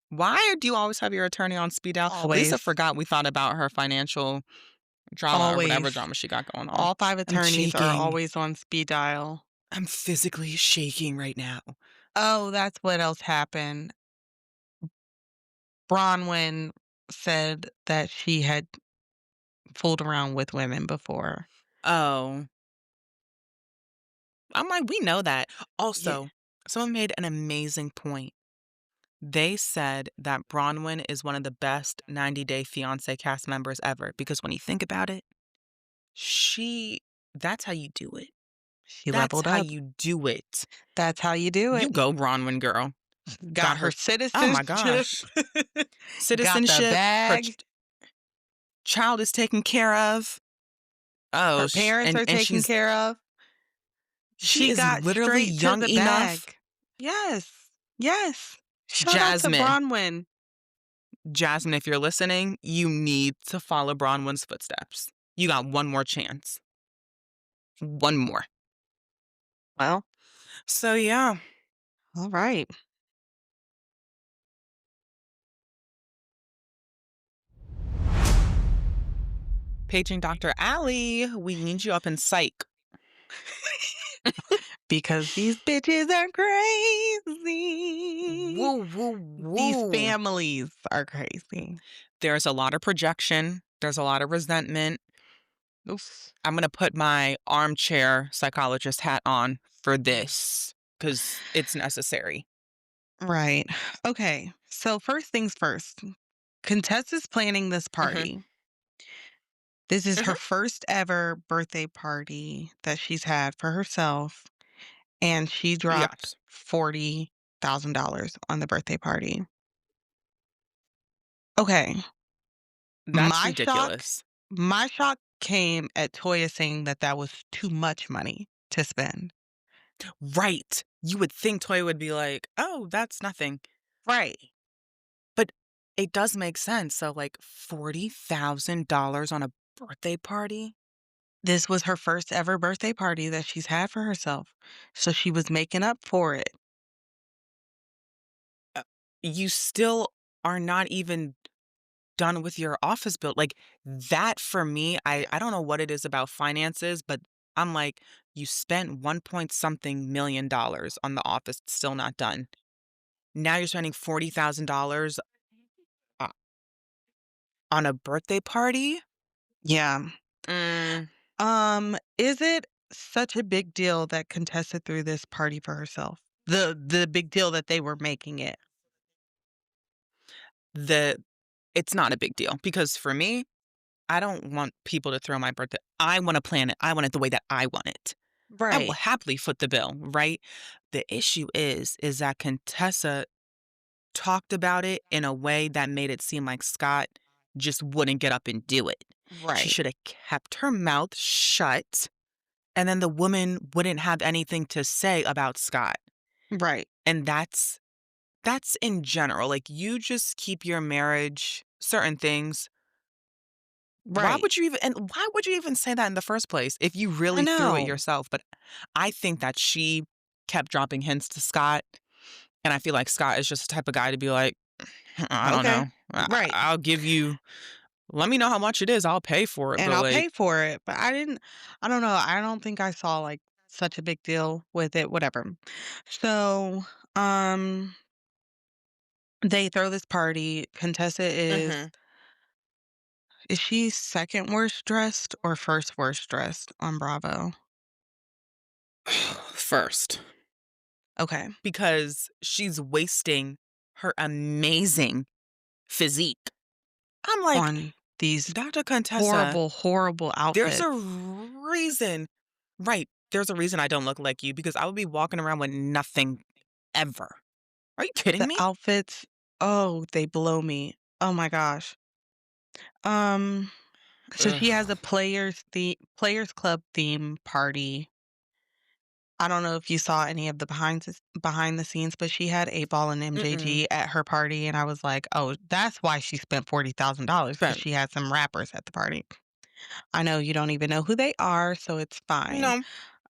Why do you always have your attorney on speed dial? Lisa Always, forgot we thought about her financial drama or whatever always. drama she got going on. All 5 I'm attorneys are shaking. always on speed dial. I'm physically shaking right now. Oh, that's what else happened. Bronwyn said that she had fooled around with women before. Oh, I'm like, we know that. Yeah. Also, someone made an amazing point. They said that Bronwyn is one of the best 90 Day Fiancé cast members ever because when you think about it, she that's how you do it. She That's leveled how up. you do it. That's how you do You it. go, Bronwyn girl. Got Got her her oh my citizenship. gosh. Got the Citizenship, her bag. child is taken care of. Oh, Her parents are and taken care of. she She is got literally straight to young the enough. bag. Yes. Yes. Shout out to Jasmine, Bronwyn. Jasmine, if you're listening, you need to follow Bronwyn's footsteps. You got one more chance. One more. Well, So yeah, all right. paging Dr. Allie, we need you up in psych. Because these bitches are crazy. Woo, woo, These woo. families are crazy. There's a lot of projection. There's a lot of resentment. Oof. I'm going to put my armchair psychologist hat on for this because it's necessary. Right. Okay. So first things first. Contessa's planning this Hmm. party. This is her Hmm. first ever birthday party that she's had for herself, and she dropped Yes. $40,000 on the birthday party. Okay. That's My shock ridiculous. my shock came at Toya saying that that was too much money to spend. Right. You would think Toy would be like, oh, that's nothing. Right. But it does make sense. So, like, $40,000 on a birthday party? This was her first ever birthday party that she's had for herself, so she was making up for it. You still are not even done with your office build. Like, that for me, I don't know what it is about finances, but I'm like, you spent 1 point something million dollars on the office, it's still not done. Now you're spending $40,000 o on a birthday party? Yeah. Mm, Is it such a big deal that Contessa threw this party for herself? The big deal that they were making it. the it's not a big deal because for me, I don't want people to throw my birthday. I wanna plan it. I want it the way that I want it. I will Right. happily foot the bill, right? The issue is that Contessa talked about it in a way that made it seem like Scott just wouldn't get up and do it. She Right. should have kept her mouth shut, and then the woman wouldn't have anything to say about Scott. Right. And that's in general. Like, you just keep your marriage, certain things. Right. Why would you even say that in the first place if you I really threw it know. yourself? But I think that she kept dropping hints to Scott, and I feel like Scott is just the type of guy to be like, I don't Okay. know. Right. I'll give you let me know how much it is, I'll pay for it, And but, I'll like pay for it, but I don't know, I don't think I saw, like, such a big deal with it, whatever. So, um, they throw this party. Contessa mhm. is she second worst dressed or first worst dressed on Bravo? First, Okay. because she's wasting her amazing physique. I'm like, On these "Dr. Contessa, horrible, horrible there's a outfits. reason." Right, there's a reason I don't look like you because I would be walking around with nothing ever. Are you kidding The me? outfits, oh, they blow me. Oh my gosh. Um, so she has Ugh. a Players Club theme party. I don't know if you saw any of the behind the scenes, but she had 8 Ball and Mm-mm. MJG at her party, and I was like, "Oh, that's why she spent $40,000 because But she had some rappers at the party." I know you don't even know who they are, so it's fine. no,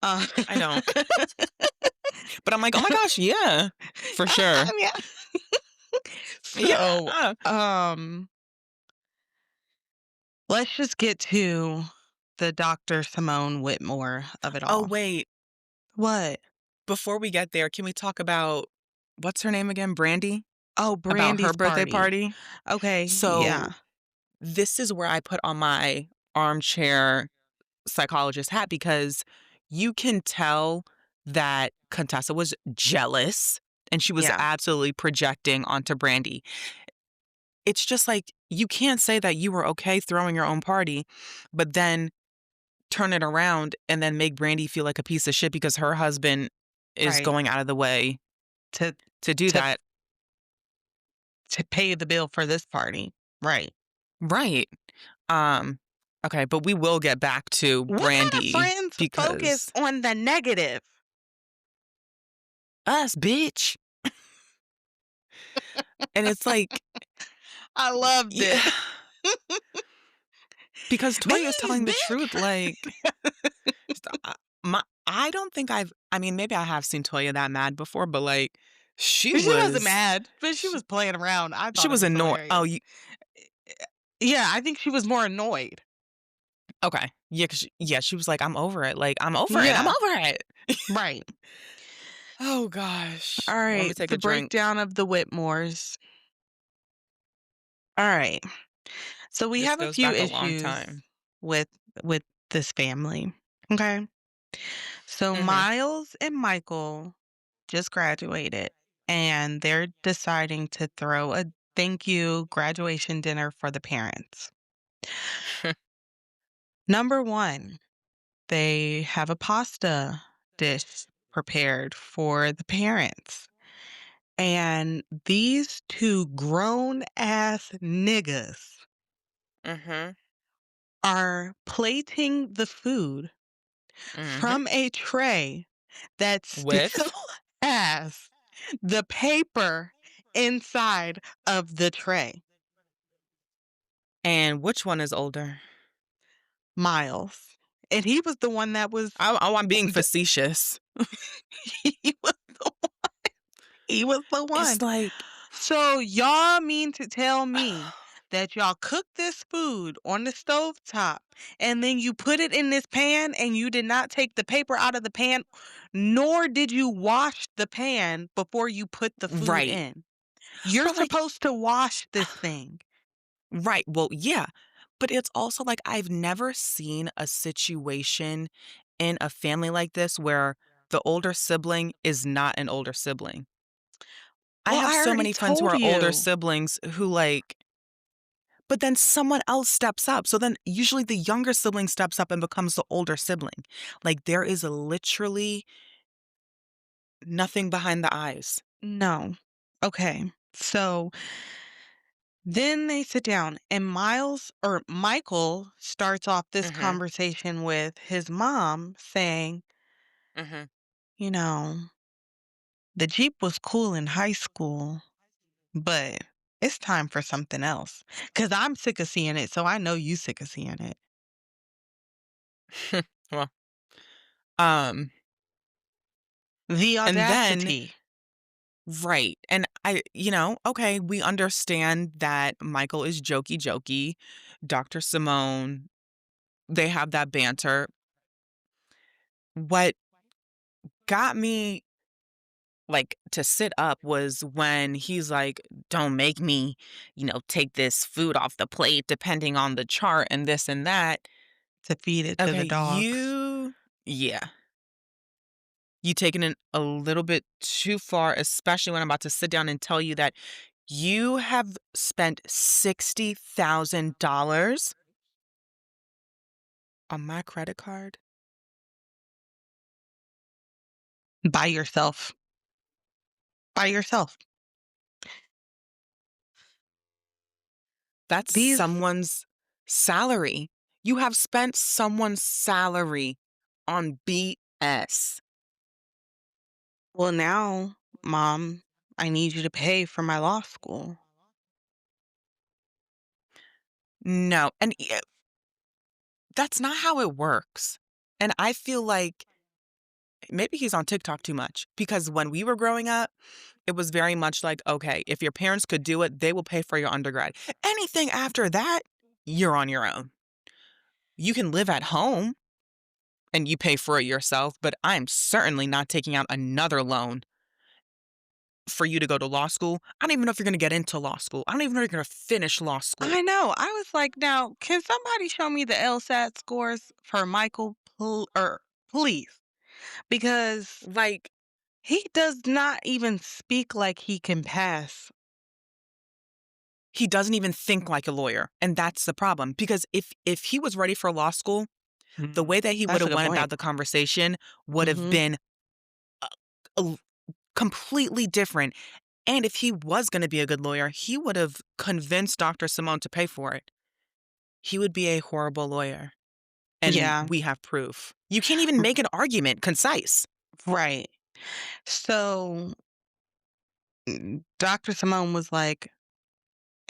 Uh, I don't. But I'm like, "Oh my gosh, yeah, for sure." yeah. So, Yeah. um, let's just get to the Dr. Simone Whitmore of it Oh, all. wait, What? before we get there, can we talk about what's her name again? Brandy? Oh, About her Brandy's birthday party. party? Okay, So, yeah, this is where I put on my armchair psychologist hat because you can tell that Contessa was jealous and she was yeah, absolutely projecting onto Brandy. It's just like, you can't say that you were okay throwing your own party, but then turn it around and then make Brandy feel like a piece of shit because her husband is Right. going out of the way To to do to that. to pay the bill for this party. Right. Right. Um, okay, but we will get back to What kind of Brandy friends focus because on the negative? us, bitch. And it's like, I loved yeah, it. because Toya's These telling the truth. bitch. Like, I don't think I mean, maybe I have seen Toya that mad before, but like, she She wasn't was, mad, but she she, was playing around. I she thought it was was annoyed. Oh, hilarious. you, Yeah, I think she was more annoyed. okay. Yeah, yeah, she was like, I'm over it. Like, I'm over it. I'm Yeah, over it. right. Oh, gosh. All Let me right, take the a drink. breakdown of the Whitmores. All right. So we This have a goes few back a long issues time. with with this family. Okay? So Mhm. Miles and Michael just graduated and they're deciding to throw a thank you graduation dinner for the parents. Number 1, they have a pasta dish prepared for the parents. And these 2 grown ass niggas Mhm. are plating the food Mhm. from a tray that still With has the paper inside of the tray. and which one is older? Miles. And he was the one that was I'm being the facetious. he was the he was the It's one. like So y'all mean to tell me that y'all cook this food on the stove top and then you put it in this pan and you did not take the paper out of the pan, nor did you wash the pan before you put the food right. in. You're But like supposed to wash this thing. right, well, yeah. But it's also like I've never seen a situation in a family like this where the older sibling is not an older sibling. I Well, have I so already many friends who told are older you. siblings who like but then someone else steps up. So then usually the younger sibling steps up and becomes the older sibling. Like there is literally nothing behind the eyes. No. Okay. So then they sit down and Michael starts off this Mhm. conversation with his mom saying, Mhm. you know, the Jeep was cool in high school, but it's time for something else. Cause I'm sick of seeing it. So I know you sick of seeing it. Well, um The and then audacity. right. And okay, we understand that Michael is jokey jokey. Dr. Simone, they have that banter. What got me like to sit up was when he's like, don't make me, take this food off the plate depending on the chart and this and that. To feed it to Okay, the dogs. yeah, you taking it a little bit too far, especially when I'm about to sit down and tell you that you have spent $60,000 on my credit card. By yourself. By yourself. That's These someone's salary. You have spent someone's salary on BS. Well, now, mom, I need you to pay for my law school. No, and that's not how it works. And I feel like maybe he's on TikTok too much because when we were growing up, it was very much like, okay, if your parents could do it, they will pay for your undergrad. Anything after that, you're on your own. You can live at home and you pay for it yourself, but I'm certainly not taking out another loan for you to go to law school. I don't even know if you're going to get into law school. I don't even know if you're going to finish law school. I know. I was like, now, can somebody show me the LSAT scores for Michael, please? Because Like, he does not even speak like he can pass. he doesn't even think like a lawyer, and that's the problem because if he was ready for law school, The Mm. way that he would That's a have good went point. about the conversation would have Mhm. been a a completely different, and if he was gonna be a good lawyer, he would have convinced Dr. Simone to pay for it. He would be a horrible lawyer, and Yeah, we have proof. You can't even r make an argument concise. right. So, Dr. Simone was like,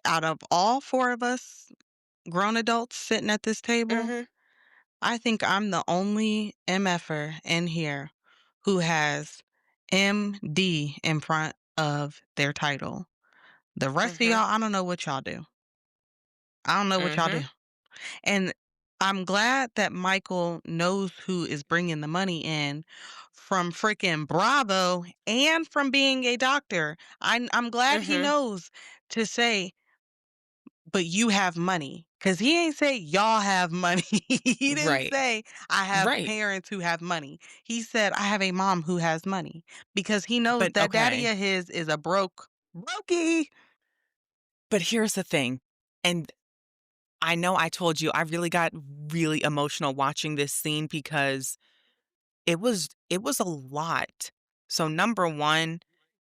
"Out of all 4 of us grown adults sitting at this table, Mhm, I think I'm the only MFer in here who has MD in front of their title. The rest of mhm, y'all, I don't know what y'all do. I don't know what y'all mhm. do." And I'm glad that Michael knows who is bringing the money in from freaking Bravo and from being a doctor. I'm glad he Mhm. knows to say, "But you have money," cause he ain't say, "Y'all have money." He didn't Right, say, "I have right. parents who have money." He said, "I have a mom who has money," because he knows But that daddy okay, of his is a brokey. but here's the thing, and I know I told you I really got really emotional watching this scene because it was a lot. So, number 1,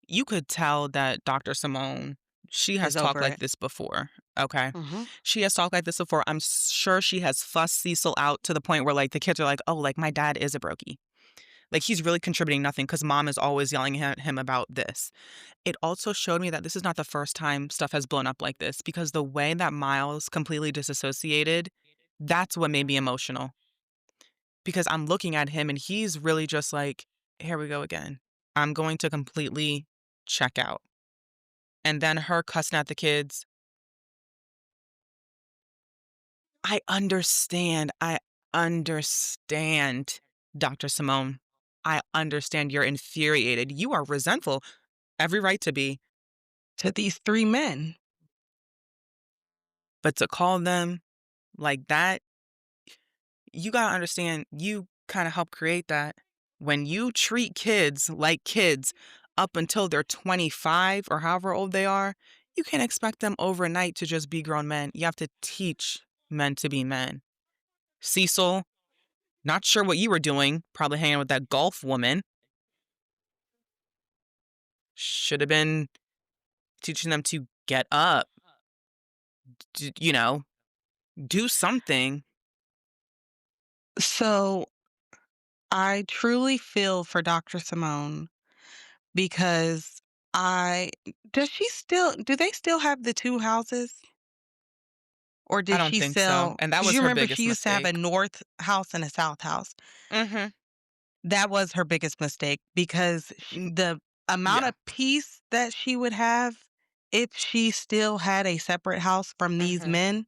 you could tell that Dr. Simone, she has Is talked over like it. this before, okay? Mhm. She has talked like this before. I'm sure she has fussed Cecil out to the point where, like, the kids are like, "Oh, like, my dad is a brokey." Like, he's really contributing nothing because mom is always yelling at him about this. It also showed me that this is not the first time stuff has blown up like this because the way that Miles completely disassociated, that's what made me emotional because I'm looking at him and he's really just like, here we go again. I'm going to completely check out. And then her cussing at the kids. I understand. I understand, Dr. Simone. I understand you're infuriated. You are resentful. Every right to be. To these 3 men. But to call them like that, you gotta understand, you kinda help create that. When you treat kids like kids up until they're 25 or however old they are, you can't expect them overnight to just be grown men. You have to teach men to be men. Cecil, not sure what you were doing, probably hanging with that golf woman. Should have been teaching them to get up, you know, do something. So, I truly feel for Dr. Simone because I does she still do they still have the 2 houses? Or I did don't she think so, sell? and that Because was you her remember she biggest used to have a mistake. north house and a south house. Mhm. That was her biggest mistake because N the amount Yeah. of peace that she would have if she still had a separate house from these Mhm. men,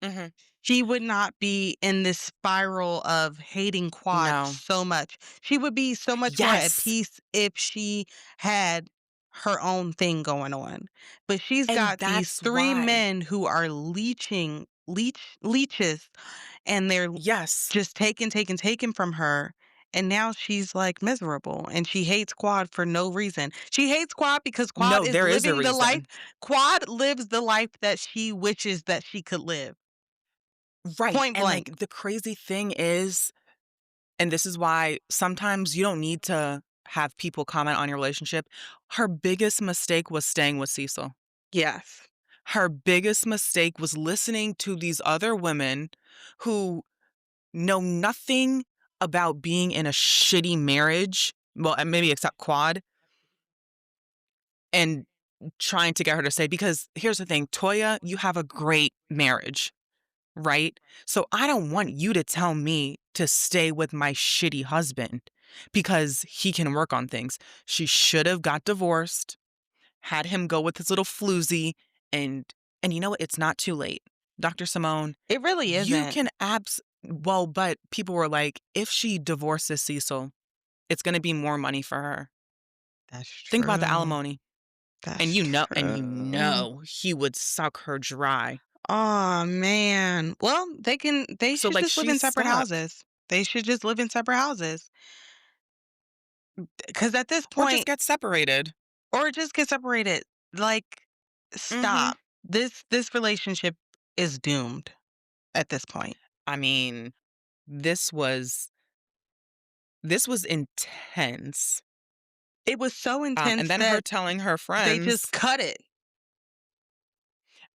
Mhm. she would not be in this spiral of hating Quad No. so much. She would be so much more at Yes, peace if she had her own thing going on. But she's and got these that's 3 why. men who are leeches, and they're Yes. just taking from her, and now she's, like, miserable, and she hates Quad for no reason. She hates Quad because No, there is a reason. Quad lives the life that she wishes that she could live, Right, point and, blank. like, the crazy thing is and this is why sometimes you don't need to have people comment on your relationship, her biggest mistake was staying with Cecil. Yes. Her biggest mistake was listening to these other women who know nothing about being in a shitty marriage, well, and maybe except Quad, and trying to get her to stay because here's the thing, Toya, you have a great marriage, right? So I don't want you to tell me to stay with my shitty husband because he can work on things. She should have got divorced, had him go with his little floozy, and and you know what? It's not too late. Dr. Simone, It really you isn't. can well, but people were like, if she divorces Cecil, it's gonna be more money for her. That's Think about the true. alimony. That's And you true. know he would suck her dry. Oh man. Well, they So should like just live she's in separate stuck. houses. They should just live in separate houses. Because at this Or just point, get separated. or just get separated. Like, Mhm. stop. This relationship is doomed at this point. I mean, This was this was intense. It was so And intense then her that telling her they just friends, cut it.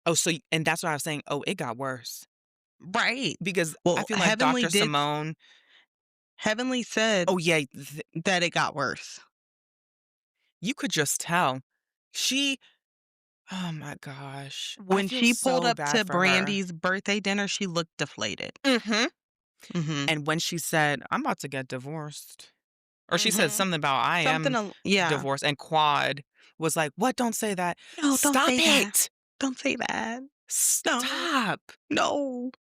"Oh, so and that's what I was saying, oh, it got worse." Right. Because I Well, feel like Dr. Simone. Heavenly said Oh, yeah, that it got worse. you could just tell. She Oh my gosh. I When feel she pulled so up bad to for her. Brandy's birthday dinner, she looked deflated. Mhm. Mhm. And when she said, "I'm about to get divorced," or she said Mhm. something about, "I Something am yeah. divorced," and Quad was like, "What? Don't say that." "No, don't "Stop say that. it. Don't say that. No. Stop." No."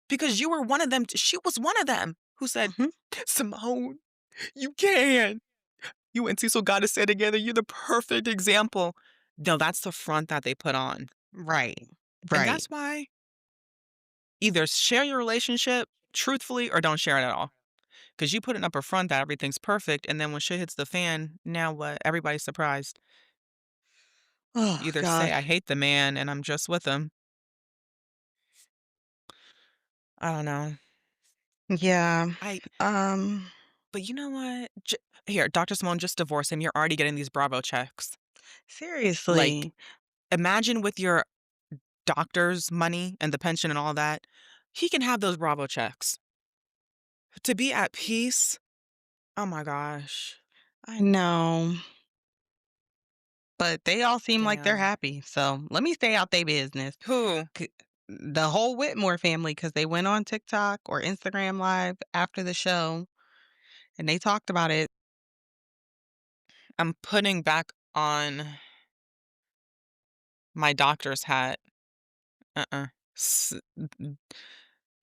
Because you were one of them she was one of them who said, Mhm. "Simone, you can. You and Cecil gotta stay together. You're the perfect example." No, that's the front that they put on. Right. And Right. that's why either share your relationship truthfully or don't share it at all. Because you putting up a front that everything's perfect, and then when shit hits the fan, now what? Everybody's surprised. Oh Either say, god. "I hate the man and I'm just with him." I don't know. Yeah. I Um, But you know what? Here, Dr. Simone, just divorce him. You're already getting these Bravo checks. Like, seriously. imagine with your doctor's money and the pension and all that, he can have those Bravo checks. To be at peace, oh my gosh. I know. But they all seem like they're Damn. happy. So let me stay out their business. Who? The whole Whitmore family, because they went on TikTok or Instagram Live after the show and they talked about it. I'm putting back on my doctor's hat. Uh-uh. S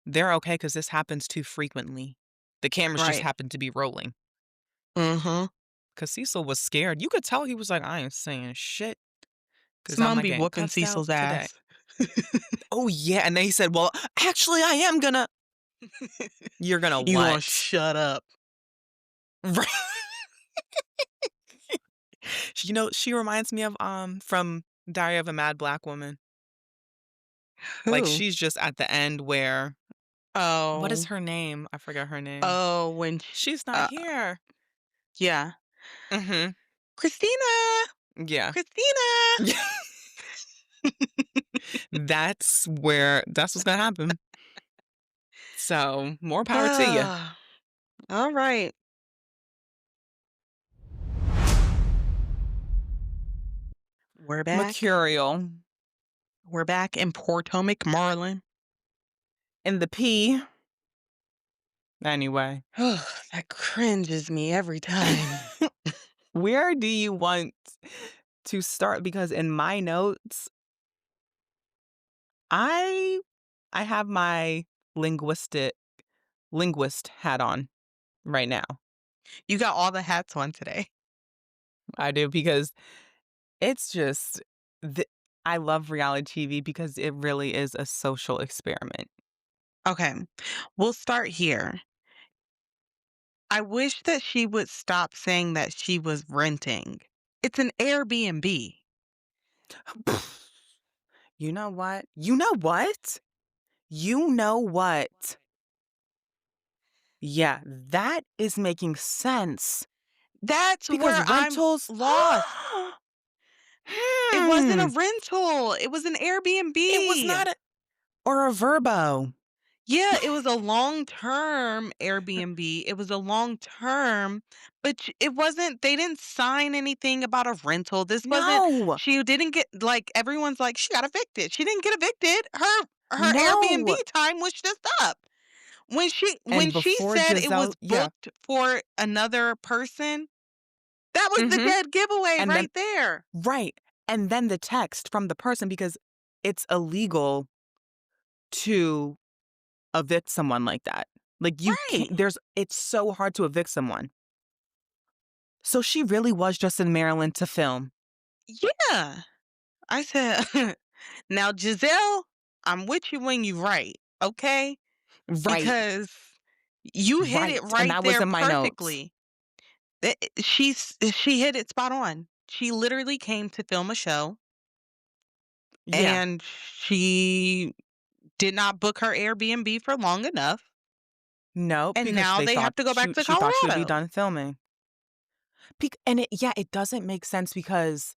They're okay because this happens too frequently. The cameras just Right. happen to be rolling. Mm-hmm. Cause Cecil was scared. You could tell he was like, "I ain't saying shit, cause 'cause I'm Someone not be getting whooping cussed out Cecil's today." ass. Oh, yeah, and then he said, "Well, actually, I am gonna." "You're gonna You gonna what?" shut up. Right. She reminds me of, from Diary of a Mad Black Woman. Like, Who? she's just at the end where what is Oh. her name? I forgot her name. Oh, "She's not here." yeah. Mhm. Christina! Yeah. Christina! That's what's gonna happen. So, more power to you. Ah, all right. We're back. Mercurial We're back in Potomac, Maryland. in the P. Anyway. Oh, that cringes me every time. Where do you want to start? Because in my notes, I I have my linguistic linguist hat on right now. You got all the hats on today. I do because it's just the I love reality TV because it really is a social experiment. Okay, we'll start here. I wish that she would stop saying that she was renting. It's an Airbnb. You know what? You know what? You know what? Yeah, that is making sense That's because where I'm rentals. lost. It wasn't a Hmm. rental. It was an It was not Airbnb. a or a verbo. Yeah, it was a long-term Airbnb. It was a long-term, but it wasn't they didn't sign anything about a rental. This wasn't No. she didn't get like everyone's like she got evicted. She didn't get evicted. Her Airbnb No. time was just up. When And she before said it was Giselle, yeah. booked for another person, that was the Mhm. dead giveaway And then right there. right. And then the text from the person because it's illegal to evict someone like that. Like you Right. can't it's so hard to evict someone. So she really was just in Maryland to film. Yeah. I said, now, Giselle, I'm with you when you write, okay? Right. Because you hit it Right. And right that was there in my notes. perfectly. She hit it spot on. She literally came to film a show Yeah. and she did not book her Airbnb for long enough. Nope, And because now they they thought have to go back to she thought she would be Colorado. done filming. And it doesn't make sense because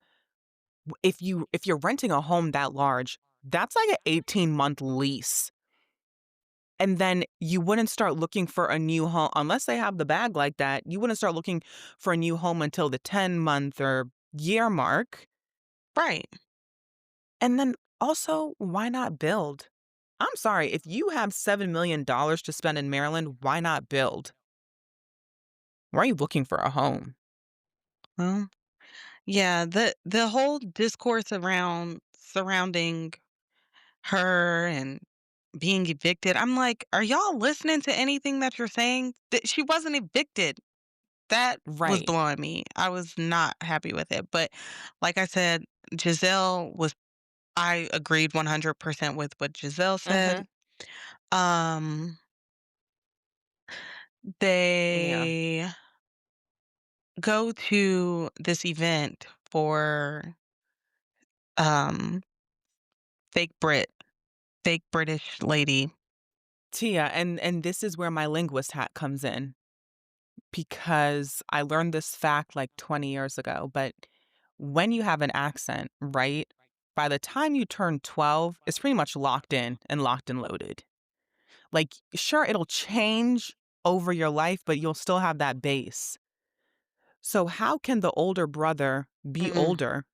if you're renting a home that large, that's like an 18-month lease. And then you wouldn't start looking for a new home unless they have the bag like that. You wouldn't start looking for a new home until the 10-month or year mark. Right. And then also, why not build? I'm sorry, if you have $7 million to spend in Maryland, why not build? Why are you looking for a home? Well, yeah, the whole discourse around surrounding her and being evicted, I'm like, "Are y'all listening to anything that you're saying?" That she wasn't evicted. That was Right. blowing me. I was not happy with it, but like I said, Giselle was I agreed 100% with what Giselle said. Mhm. Um, Yeah. they go to this event for, um, fake Brit fake British lady. Tia, and this is where my linguist hat comes in because I learned this fact like 20 years ago, but when you have an accent, right? By the time you turn 12, it's pretty much locked in and locked and loaded. Like, sure, it'll change over your life, but you'll still have that base. So, how can the older brother be Mm, older,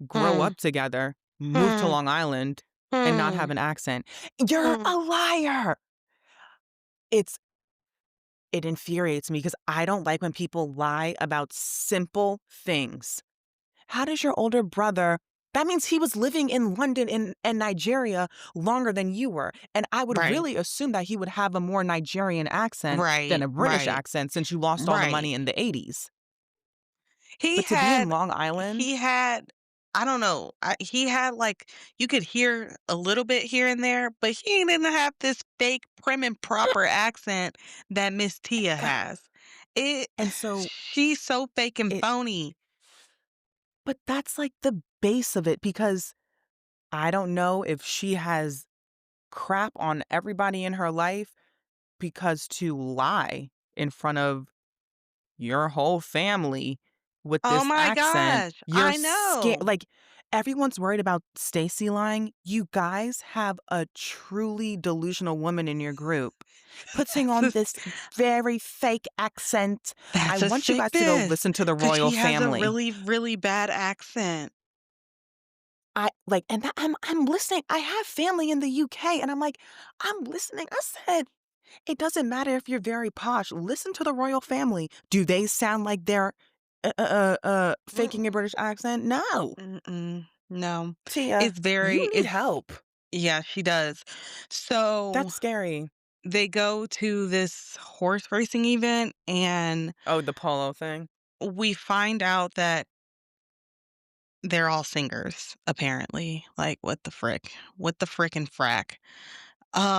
grow mm, up together, move to mm, Long Island, and not have mm, an accent? You're mm. a liar. It's It infuriates me because I don't like when people lie about simple things. How does your older brother that means he was living in London and Nigeria longer than you were, and I would Right, really assume that he would have a more Nigerian accent than right, a British right, accent since you lost all the right. money in the '80s. He But to be in had Long he Island had I don't know, he had, like you could hear a little bit here and there, but he didn't have this fake prim and proper accent that Miss Tia has. It and so she's so fake and it phony. but that's like the base of it because I don't know if she has crap on everybody in her life because to lie in front of your whole family with Oh this my accent, gosh, you're I scared. know. Like, everyone's worried about Stacy lying. You guys have a truly delusional woman in your group putting That's on a this very fake accent. I that's a want you guys to go sickness listen to the because royal she has a family. really, really bad accent. I like, and that, I'm listening. I have family in the UK, and I'm like, I'm listening. I said, it doesn't matter if you're very posh. Listen to the royal family. Do they sound like they're faking a Mm-mm, British accent? No. mm-mm, no. Tia, It's you very need it's help. yeah, she does. So, That's scary. they go to this horse racing event, and Oh, the polo thing. we find out that they're all singers, apparently. Like, what the frick? What the frickin' frack?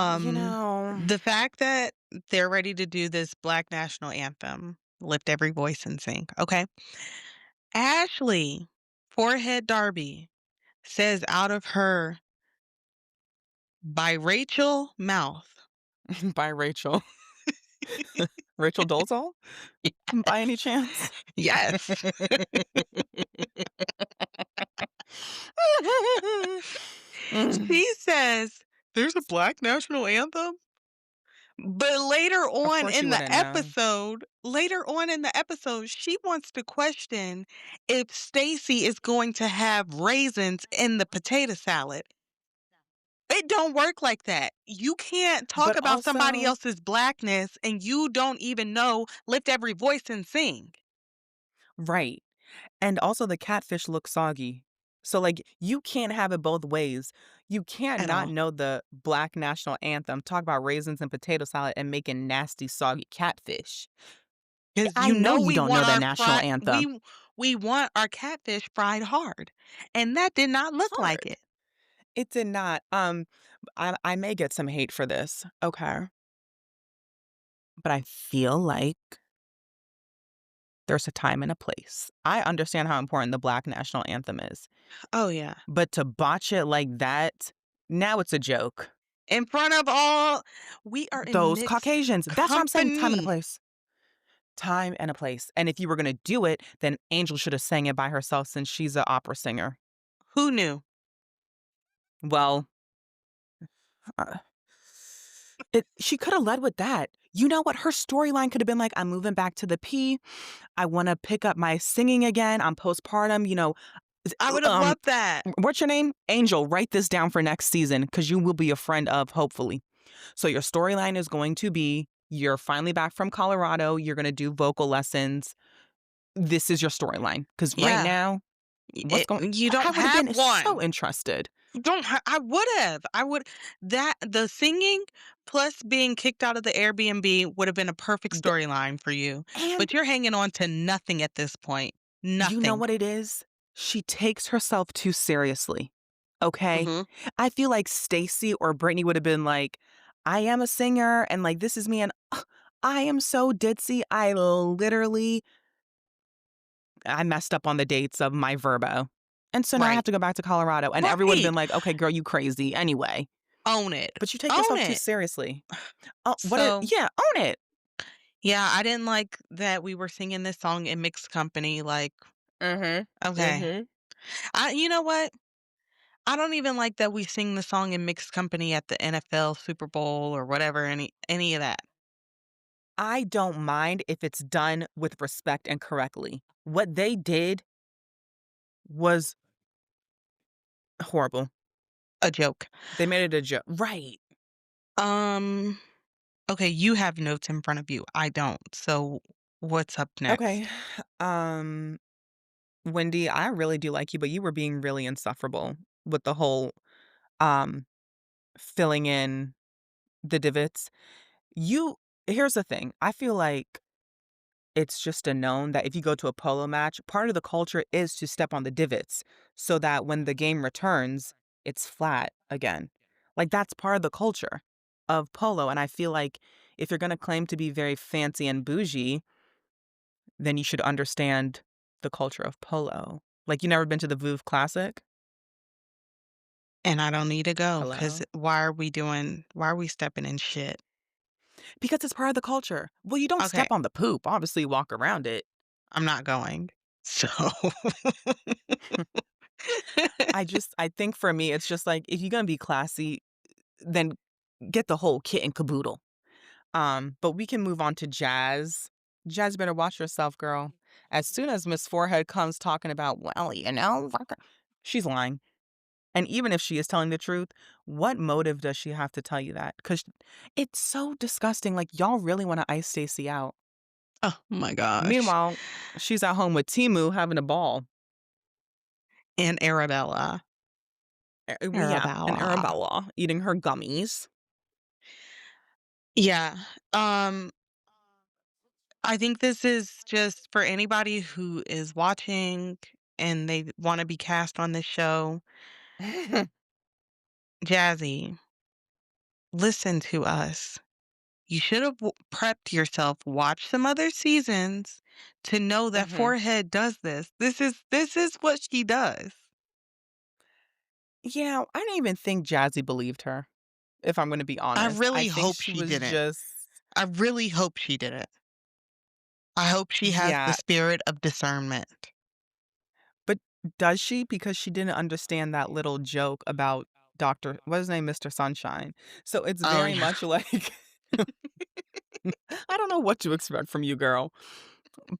You know, The fact that they're ready to do this Black national anthem, lift every voice and sing, okay? Ashley, Forehead Darby, says out of her biracial mouth. by Rachel. Rachel Dolezal? By any chance? Yes. Mm. She says, "There's a Black national anthem?" But Of course you wouldn't know. later on in the episode, she wants to question if Stacy is going to have raisins in the potato salad. It don't work like that. You can't talk But about somebody also, else's blackness and you don't even know lift every voice and sing. right. And also the catfish looks soggy. So, like, you can't have it both ways. You can't At not all. know the Black national anthem, talk about raisins and potato salad, and making nasty, soggy catfish. 'Cause I you know know you we don't know want the our national fried anthem. we want our catfish fried hard, and that did not look like Hard. it. It did not. I may get some hate for this, okay? But I feel like there's a time and a place. I understand how important the Black national anthem is, Oh, yeah. but to botch it like that, now it's a joke. In front of all we are in those mixed Caucasians. That's what I'm saying, time and a company. place. Time and a place, and if you were gonna do it, then Angel should have sang it by herself since she's a opera singer. Who knew? Well, uh, she coulda led with that. You know what? Her storyline could have been like, "I'm moving back to the P. I wanna pick up my singing again. I'm postpartum," I would have loved that. what's your name? Angel, write this down for next season because you will be a friend of, hopefully. So your storyline is going to be you're finally back from Colorado. You're going to do vocal lessons. This is your storyline. Because right Yeah. now, what's going You I don't would have have been so one. interested. You don't I would have. I would that the singing plus being kicked out of the Airbnb would have been a perfect Th- storyline for you, And but you're hanging on to nothing at this point. you know Nothing. what it is? She takes herself too seriously. Okay? Mhm. I feel like Stacy or Brittany would have been like, I am a singer and like this is me and I am so ditzy. I messed up on the dates of my Verbo. And so now I have Right. to go back to Colorado. And everyone would have Right. been like, okay, girl, you crazy anyway. Own it. But you take Own yourself too it. seriously. So, Yeah, own it. yeah, I didn't like that we were singing this song in mixed company, like, Mhm. okay. Mhm. You know what? I don't even like that we sing the song in mixed company at the NFL Super Bowl or whatever, any of that. I don't mind if it's done with respect and correctly. What they did was horrible. A joke. They made it a joke. Right. Um, okay, you have notes in front of you. I don't. So what's up Okay. next? Um, Wendy, I really do like you, but you were being really insufferable with the whole um filling in the divots. You Here's the thing. I feel like it's just a known that if you go to a polo match, part of the culture is to step on the divots so that when the game returns, it's flat again. Like that's part of the culture of polo. And I feel like if you're going to claim to be very fancy and bougie, then you should understand the culture of polo. Like you never been to the Vouv Classic? And I don't need to go because Hello? why are we stepping in shit? Because it's part of the culture. Well, you don't Okay, step on the poop. Obviously, you walk around it. I'm not going. So I think for me, it's just like if you're gonna be classy, then get the whole kit and caboodle. But we can move on to Jazz. Jazz, better watch yourself, girl. As soon as Miss Forehead comes talking about, well, she's lying. And even if she is telling the truth, what motive does she have to tell you that? Because it's so disgusting. Like, y'all really want to ice Stacy out. oh my gosh. Meanwhile, she's at home with Timu having a ball. And Arabella. Yeah, and Arabella. Arabella eating her gummies. Yeah. Um, I think this is just for anybody who is watching and they want to be cast on this show. Jazzy, listen to us. You should have prepped yourself, watch some other seasons to know that Mhm. Forehead does this. This is what she does. Yeah, I didn't even think Jazzy believed her, if I'm gonna be I honest. I really think hope she she was didn't. just I really hope she didn't. I hope she has the yeah, spirit of discernment. but does she? Because she didn't understand that little joke about Doctor what's his name? Mr. Sunshine. So it's Oh, very yeah. much like I don't know what to expect from you, girl,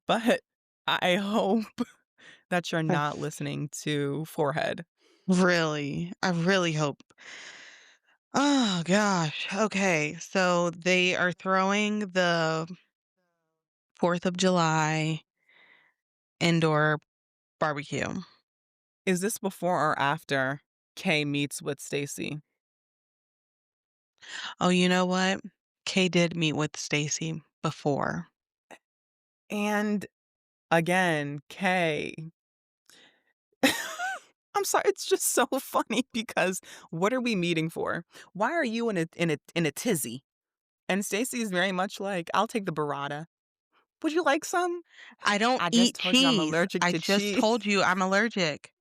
but I hope that you're not listening to Forehead. Really. I really hope. Oh gosh. Okay. So they are throwing the 4th of July indoor barbecue. Is this before or after Kay meets with Stacy? Oh, you know what? Kay did meet with Stacy before. And again, Kay I'm sorry, it's just so funny because what are we meeting for? Why are you in a tizzy? And Stacey is very much like, "I'll take the burrata. Would you like some?" I don't "I just eat told you I'm cheese. allergic I to just cheese, told you I'm allergic.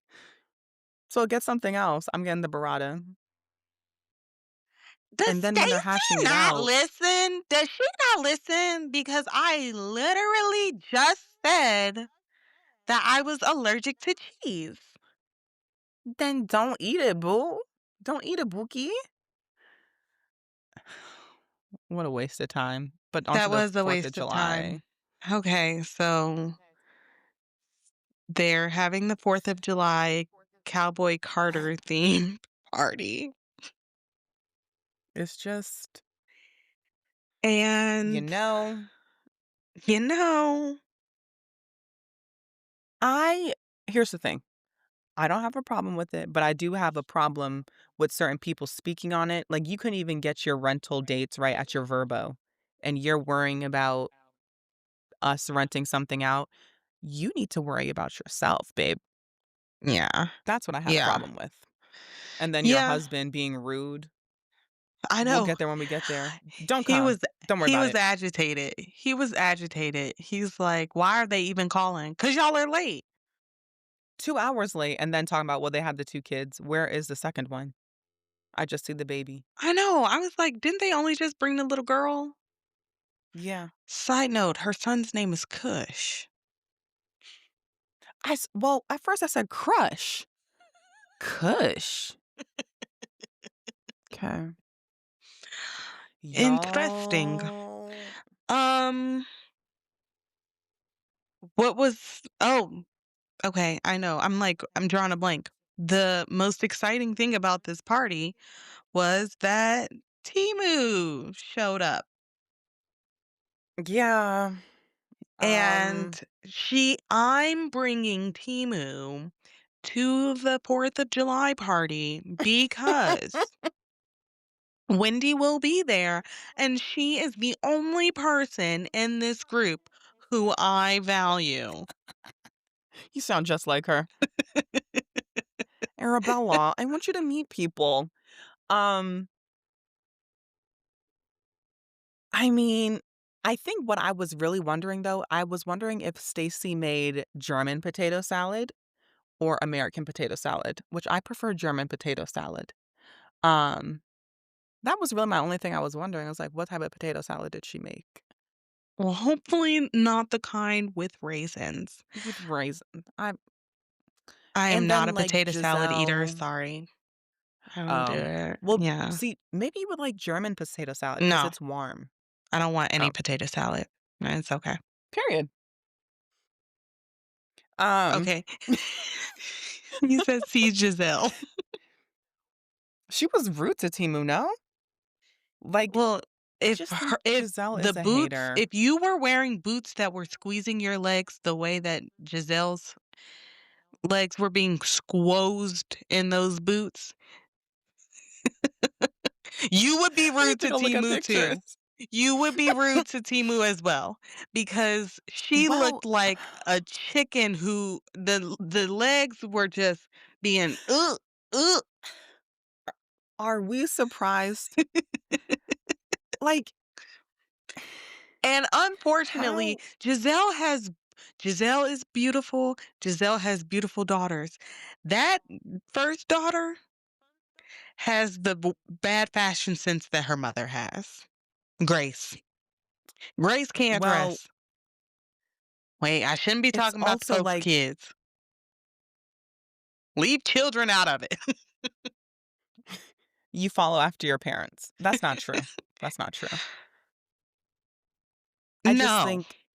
so get something else. I'm getting the burrata." Does And then when they're Stacy hashing it not out, listen? Does she not listen? Because I literally just said that I was allergic to cheese. then don't eat it, boo. Don't eat it, Bookie. What a waste of time. But onto That the was a 4th of waste of July. time. Okay, so they're having the 4th of July Cowboy Carter theme party. It's just, you And, know, you know, I here's the thing. I don't have a problem with it, but I do have a problem with certain people speaking on it. Like, you couldn't even get your rental dates right at your Verbo, and you're worrying about us renting something out. You need to worry about yourself, babe. yeah, That's what I have a yeah, problem with. And then your yeah, husband being rude. I We'll know. get there when we get there. Don't He come. was Don't worry he about was it. agitated. He was agitated. He's like, "Why are they even calling? 'Cause y'all are late." 2 hours late and then talking about, well, they had the 2 kids. Where is the second one? I just see the baby. I know. I was like, "Didn't they only just bring the little girl?" Yeah. Side note, her son's name is Kush. Well, at first I said crush. Kush. Okay. Interesting. Y'all. Um, what was okay, I know. I'm drawing a blank. The most exciting thing about this party was that Timu showed up. Yeah. And Um, I'm bringing Timu to the 4th of July party because Wendy will be there, and she is the only person in this group who I value. you sound just like her. Arabella, I want you to meet people. Um, I mean, I think what I was really wondering though, I was wondering if Stacy made German potato salad or American potato salad, which I prefer German potato salad. Um, that was really my only thing I was wondering. I was like, what type of potato salad did she make? Well, hopefully not the kind with raisins. With raisin. I I am and not a then like potato salad eater, Giselle. sorry. I don't do Oh. it. Well, Yeah. see, maybe you would like German potato salad because No, it's warm. I don't want any Oh, potato salad. It's okay. period. Um, Okay. You said see Giselle. she was rude to Timu, no? Like, Well, I just think if Giselle the is a boots hater. if you were wearing boots that were squeezing your legs the way that Giselle's legs were being squozed in those boots, you would be I need rude to to go look at Timu pictures. too. You would be rude to Timu as well because she Well, looked like a chicken who the legs were just being, "Ugh, ugh." are we surprised? Like, And unfortunately, how? Giselle is beautiful. Giselle has beautiful daughters. That first daughter has the bad fashion sense that her mother has. Grace. Grace can't Well, dress. Wait, I shouldn't be it's talking about the also folks' like kids. Leave children out of it. you follow after your parents. That's not true. That's not true. I just No, think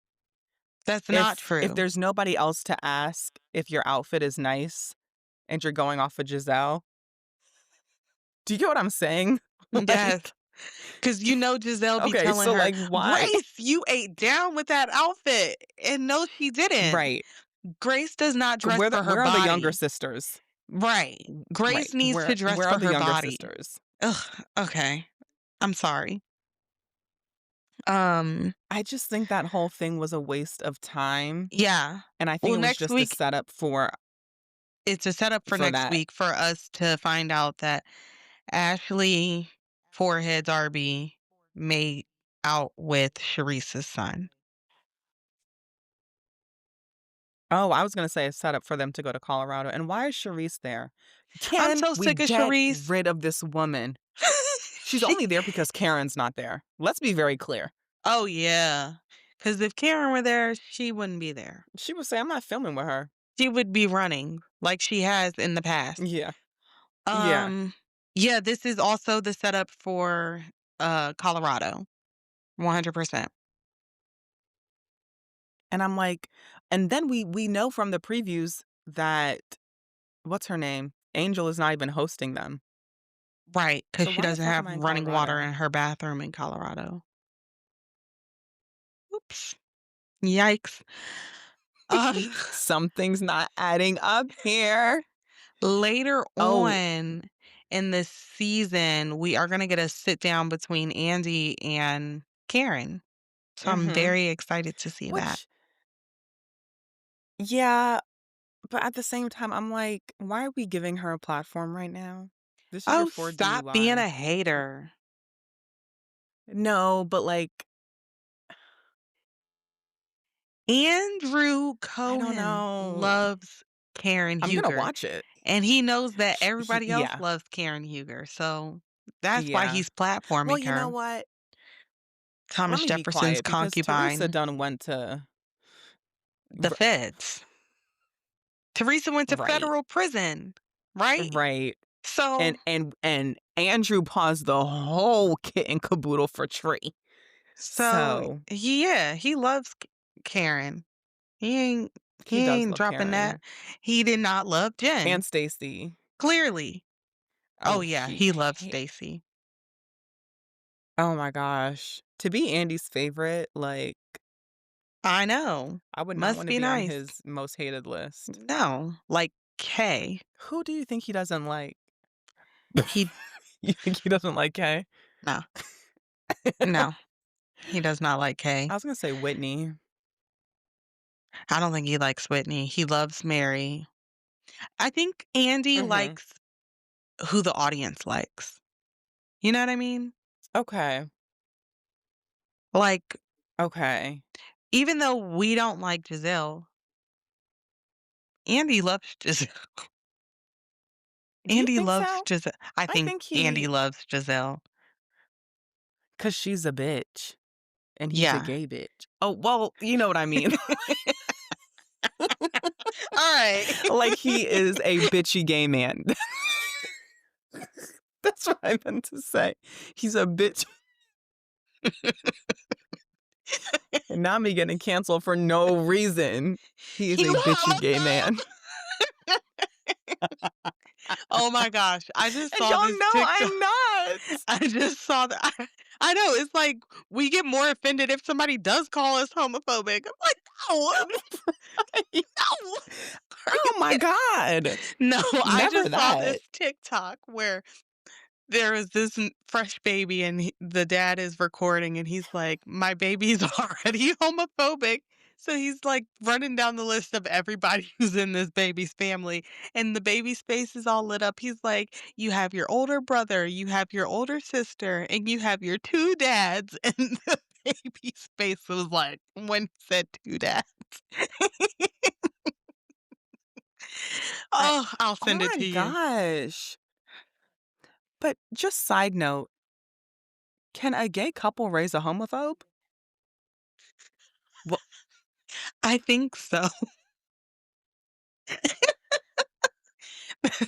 that's not if true. there's nobody else to ask if your outfit is nice and you're going off of Giselle, do you get what I'm saying? Yes. Like, Because you know Giselle be okay, telling so her, like why? Grace, you ate down with that outfit. And no, she didn't. Right. Grace does not dress Where for her where are the younger body. sisters? Right. Right. Grace needs to dress Where are for the her younger body. sisters? Ugh, okay. I'm sorry. Um, I just think that whole thing was a waste of time, yeah. and I think Well, it was next just a week, setup it's a setup for for next that. week for us to find out that Ashley Foreheads RB made out with Sharice's son. Oh, I was gonna say a setup for them to go to Colorado, and why is Charisse there? I'm Can so we sick of get Sharice. rid of this woman? She's only there because Karen's not there. Let's be very clear. Oh, yeah. Because if Karen were there, she wouldn't be there. She would say, "I'm not filming with her." She would be running like she has in the past. Yeah. Yeah. Um, yeah, this is also the setup for, Colorado, 100%. And I'm like and then we know from the previews that what's her name? Angel is not even hosting them. Right, because So she why the doesn't fuck am have I in running water Colorado? in her bathroom in Colorado. Oops. Yikes. Uh, Something's not adding up here. later Oh, on in this season, we are gonna get a sit down between Andy and Karen, so I'm mhm. very excited to see that. Which yeah, but at the same time, I'm like, why are we giving her a platform right now? This is your Oh, 4 stop being DUI. a hater. No, but like, Andrew I don't Cohen know. loves Karen I'm gonna Huger, watch it. and he knows that everybody else Yeah, loves Karen Huger, so that's why yeah. he's Well, platforming you know her. what? Let Thomas me be Jefferson's quiet because Teresa concubine, Dunn went to the feds. Teresa went to right, federal prison, right? right. So And Andrew paused the whole kit and caboodle for Tree. so So yeah, he loves Karen. He ain't he he does ain't love dropping that. Karen He did not love and Jen, Stacy. clearly. Oh Oh, yeah, he he loves hate. Stacy. Oh my gosh. To be Andy's favorite, like, I know. I would not Must wanna be be on nice. his most hated list. No, like Kay. Who do you think he doesn't like? He You think he doesn't like Kay? no, no, he does not like I Kay. was gonna say Whitney. I don't think he likes Whitney. He loves Mary. I think Andy Mhm. likes who the audience likes. You know what I mean? Okay. Like, Okay. even though we don't like Giselle, Andy loves Giselle. Do you Andy think loves so? Giselle. I I think think Andy he, loves Giselle. cause she's a bitch and he's a Yeah. gay bitch. Oh, well, you know what I mean. Alright. Like, he is a bitchy gay man. That's what I meant to say. He's a bitch. And now me getting canceled for no reason. He is He's a a bitchy gay homophobe. man. Oh my gosh, I just And saw y'all this know TikTok. I'm not. I just saw that. I know, it's like, we get more offended if somebody does call us homophobic. I'm like, "No, no." Are you Oh my kidding? God. No, I Never just saw this that. TikTok where there is this fresh baby and the dad is recording and he's like, "My baby's already homophobic." So he's like running down the list of everybody who's in this baby's family, and the baby's face is all lit up. He's like, "You have your older brother, you have your older sister, and you have your 2 dads." And the baby's face was like when he said 2 dads. I Oh, I'll oh send it my to you. gosh. But just side note, can a gay couple raise a homophobe? Well, I think so.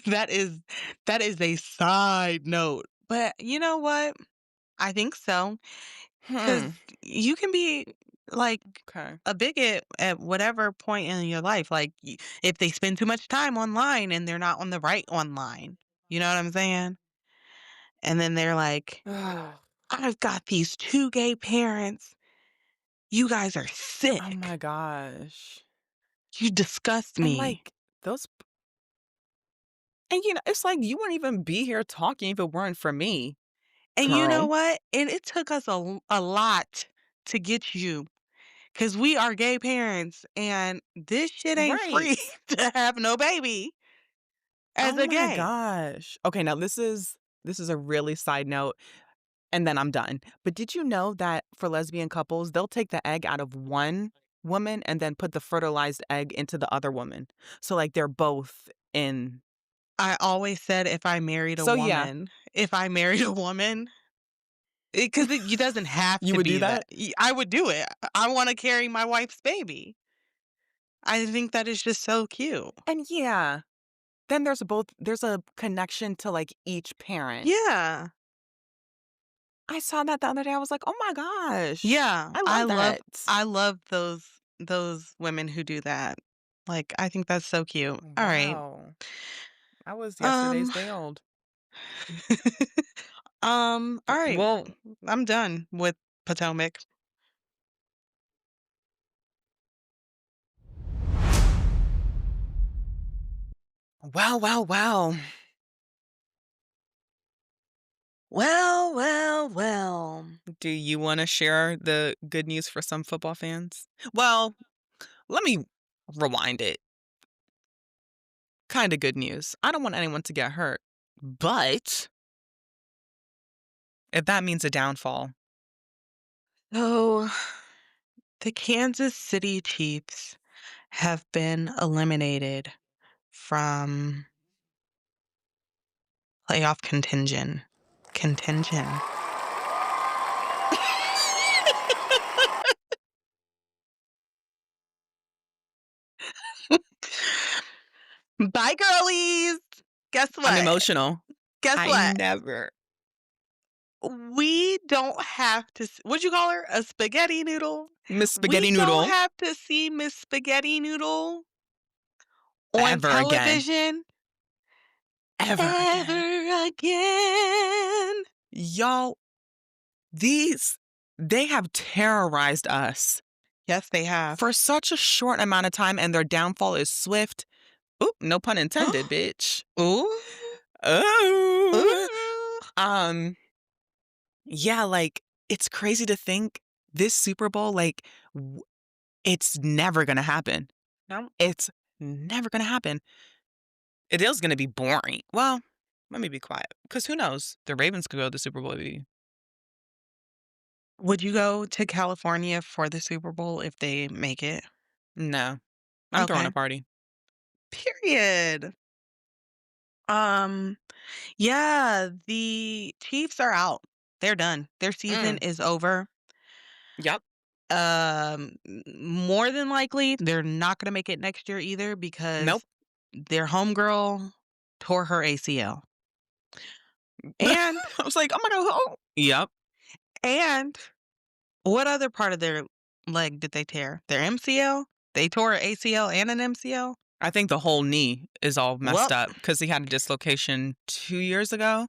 That is that is a side note. But you know what? I think so, because hmm. you can be, like, Okay. a bigot at whatever point in your life, like, if they spend too much time online and they're not on the right online, you know what I'm saying? And then they're like, Oh "I've got these 2 gay parents. You guys are my sick. gosh. You disgust And me." like those and it's like you wouldn't even be here talking if it weren't for me, And you know girl. what? And it took us a lot to get you. 'Cause we are gay parents, and this shit ain't free Right. to have no baby as Oh a my gay. gosh. Okay, now this is a really side note and then I'm done. But did you know that for lesbian couples, they'll take the egg out of one woman and then put the fertilized egg into the other woman. So like they're both in. I always said So yeah. if I married a woman Because it doesn't have You to would do be that. that? I would do it. I wanna carry my wife's baby. I think that is just so cute. And yeah, then there's a connection to, like, each parent. Yeah. I saw that the other day, I was like, "Oh my gosh, Yeah. I love that." I love those women who do that. Like, I think that's so cute. Alright. Wow. I was yesterday's Um day old. alright. Well, I'm done with Potomac. well. Well. Do you wanna share the good news for some football fans? Well, let me rewind it. Kinda good news. I don't want anyone to get hurt, but if that means a downfall, So, the Kansas City Chiefs have been eliminated from playoff contention. Bye, girlies. Guess I'm what? emotional. Guess I what? never We don't have to what'd you call her? A spaghetti noodle? Miss We Spaghetti don't Noodle have to see Miss Spaghetti Noodle on ever again. television Ever again. ever again. Y'all, these they have terrorized us Yes, they have. for such a short amount of time, and their downfall is swift. Oop, no pun intended, bitch. Ooh, Oh. ooh. Um, yeah, like, it's crazy to think this Super Bowl, like, it's never gonna happen. No. It's never gonna happen. It is gonna be boring. Well, let me be quiet, because who knows? The Ravens could go to the Super Bowl, maybe. Would you go to California for the Super Bowl if they make it? No. I'm throwing a Okay. party. Period. Um, yeah, the Chiefs are out. They're done. Their season Mm, is over. yep. More than likely, they're not gonna make it next year either Nope. because their homegirl tore her ACL. And I was like, "Oh my god, who?" Yep. and what other part of their leg did they tear? Their MCL? They tore an ACL and an MCL? I think the whole knee is all messed Well, up because he had a dislocation 2 years ago,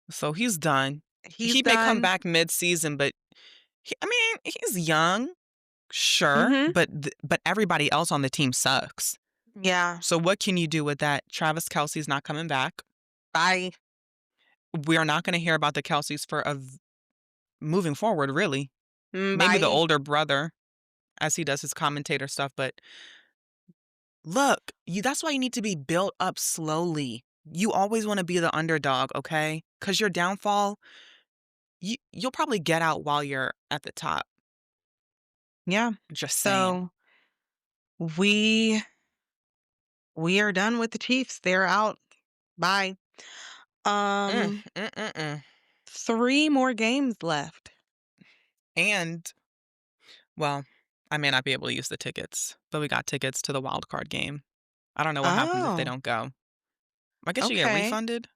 so he's done. he's He may come done. back mid-season, but I mean, he's young, sure, Mhm. but everybody else on the team sucks. Yeah. So what can you do with that? Travis Kelce's not coming back. Bye. We are not gonna hear about the Kelce's for moving forward, really. Maybe the Bye. older brother as he does his commentator stuff, but look, that's why you need to be built up slowly. You always wanna be the underdog, okay? Because your downfall, you'll probably get out while you're at the top. Yeah. Just saying. So, we we are done with the Chiefs. They're out. Bye. Mm, Um, mm, mm, mm. 3 more games left. And, well, I may not be able to use the tickets, but we got tickets to the wild card game. I don't know what happens if they Oh, don't go. I guess you get okay. refunded?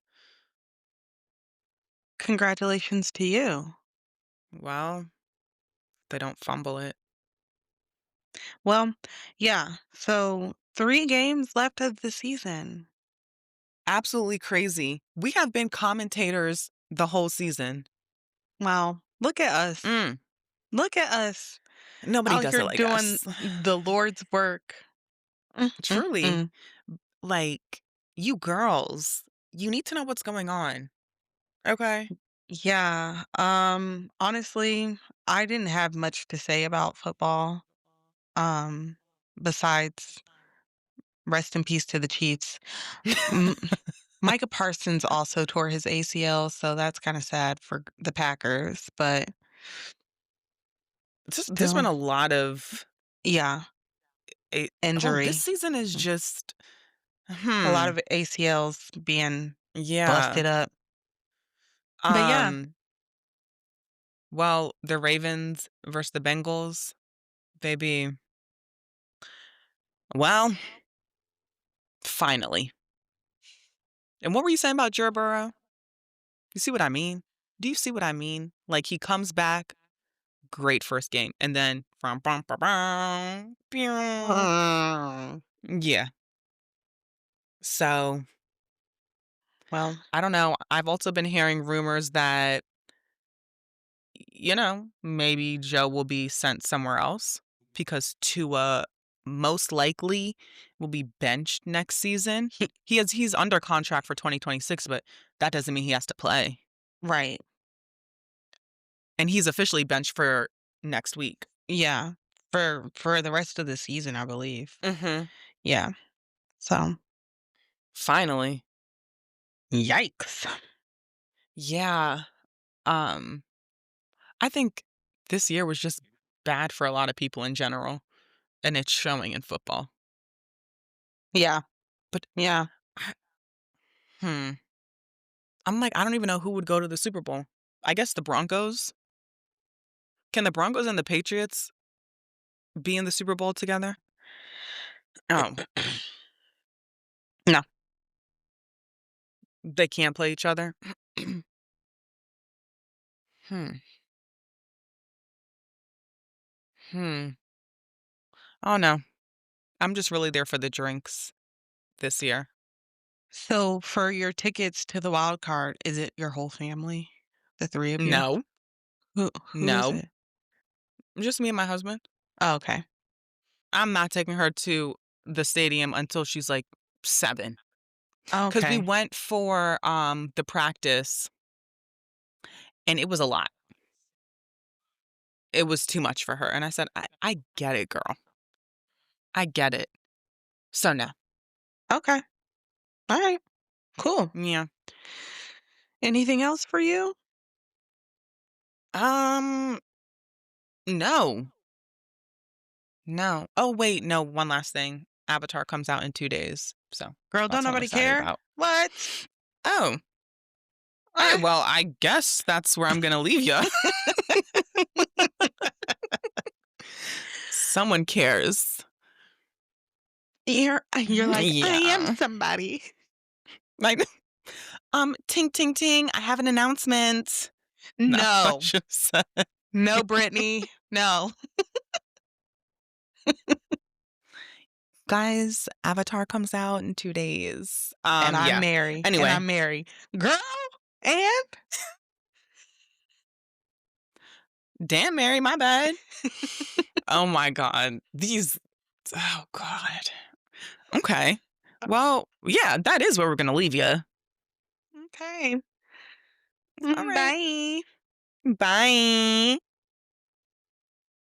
Congratulations to you. Well, they don't fumble it. Well, yeah. So 3 games left of the season. Absolutely crazy. We have been commentators the whole season. Wow. Look at us. Mm, Look at us nobody out does here it like doing us. the Lord's work. Truly. Mm. Like, you girls, you need to know what's going on. Okay? Yeah. Honestly, I didn't have much to say about football. Um, besides rest in peace to the Chiefs. M Micah Parsons also tore his ACL, so that's kinda sad for the Packers, but There's been still a lot of yeah, this injury. season is just A lot hmm. of ACLs being Yeah. busted up. But yeah, Um, Well, the Ravens versus the Bengals, baby. Well, finally. And what were you saying about Joe Burrow? You see what I mean? Do you see what I mean? Like, he comes back, great first game, and then from bum, ba, bum, pew. Uh, Yeah. So, well, I don't know. I've also been hearing rumors that, maybe Joe will be sent somewhere else because Tua most likely will be benched next season. He's under contract for 2026, but that doesn't mean he has to play. right. And he's officially benched for next week. Yeah. For the rest of the season, I believe. Mhm. Yeah. So, Finally. yikes. Yeah. Um, I think this year was just bad for a lot of people in general, and it's showing in football. Yeah. But Yeah. I hmm, I'm like, I don't even know who would go to the Super Bowl. I guess the Broncos? Can the Broncos and the Patriots be in the Super Bowl together? Oh, No. they can't play each other? Hmm, hmm. Oh, no. I'm just really there for the drinks this year. So, for your tickets to the wild card, is it your whole family? The 3 of you? No, Who is no, it? just me and my husband. Oh, okay. I'm not taking her to the stadium until she's, like, 7. 'Cause we Okay. went for, the practice, and it was a lot. It was too much for her, and I said, "I get it, girl. I get it." So, no. Okay. Alright. Cool. Yeah. Anything else for you? Um, no. No. Oh, wait, no, one last thing. Avatar comes out in 2 days, so Girl, don't that's what I'm nobody excited care? about. What? Oh, alright, Uh, well, I guess that's where I'm gonna leave you. Someone cares. you're like, "I am Yeah. somebody." Like, "Ting, ting, ting, I have an announcement." That's what I No. should have said. No, Brittany. No. Guys, Avatar comes out in 2 days. And I'm Yeah. Mary, and Anyway, I'm Mary. Girl, and damn, Mary, my bad. Oh my god. Oh god. Okay. Well, yeah, that is where we're gonna leave you. okay. Alright. Bye. Bye.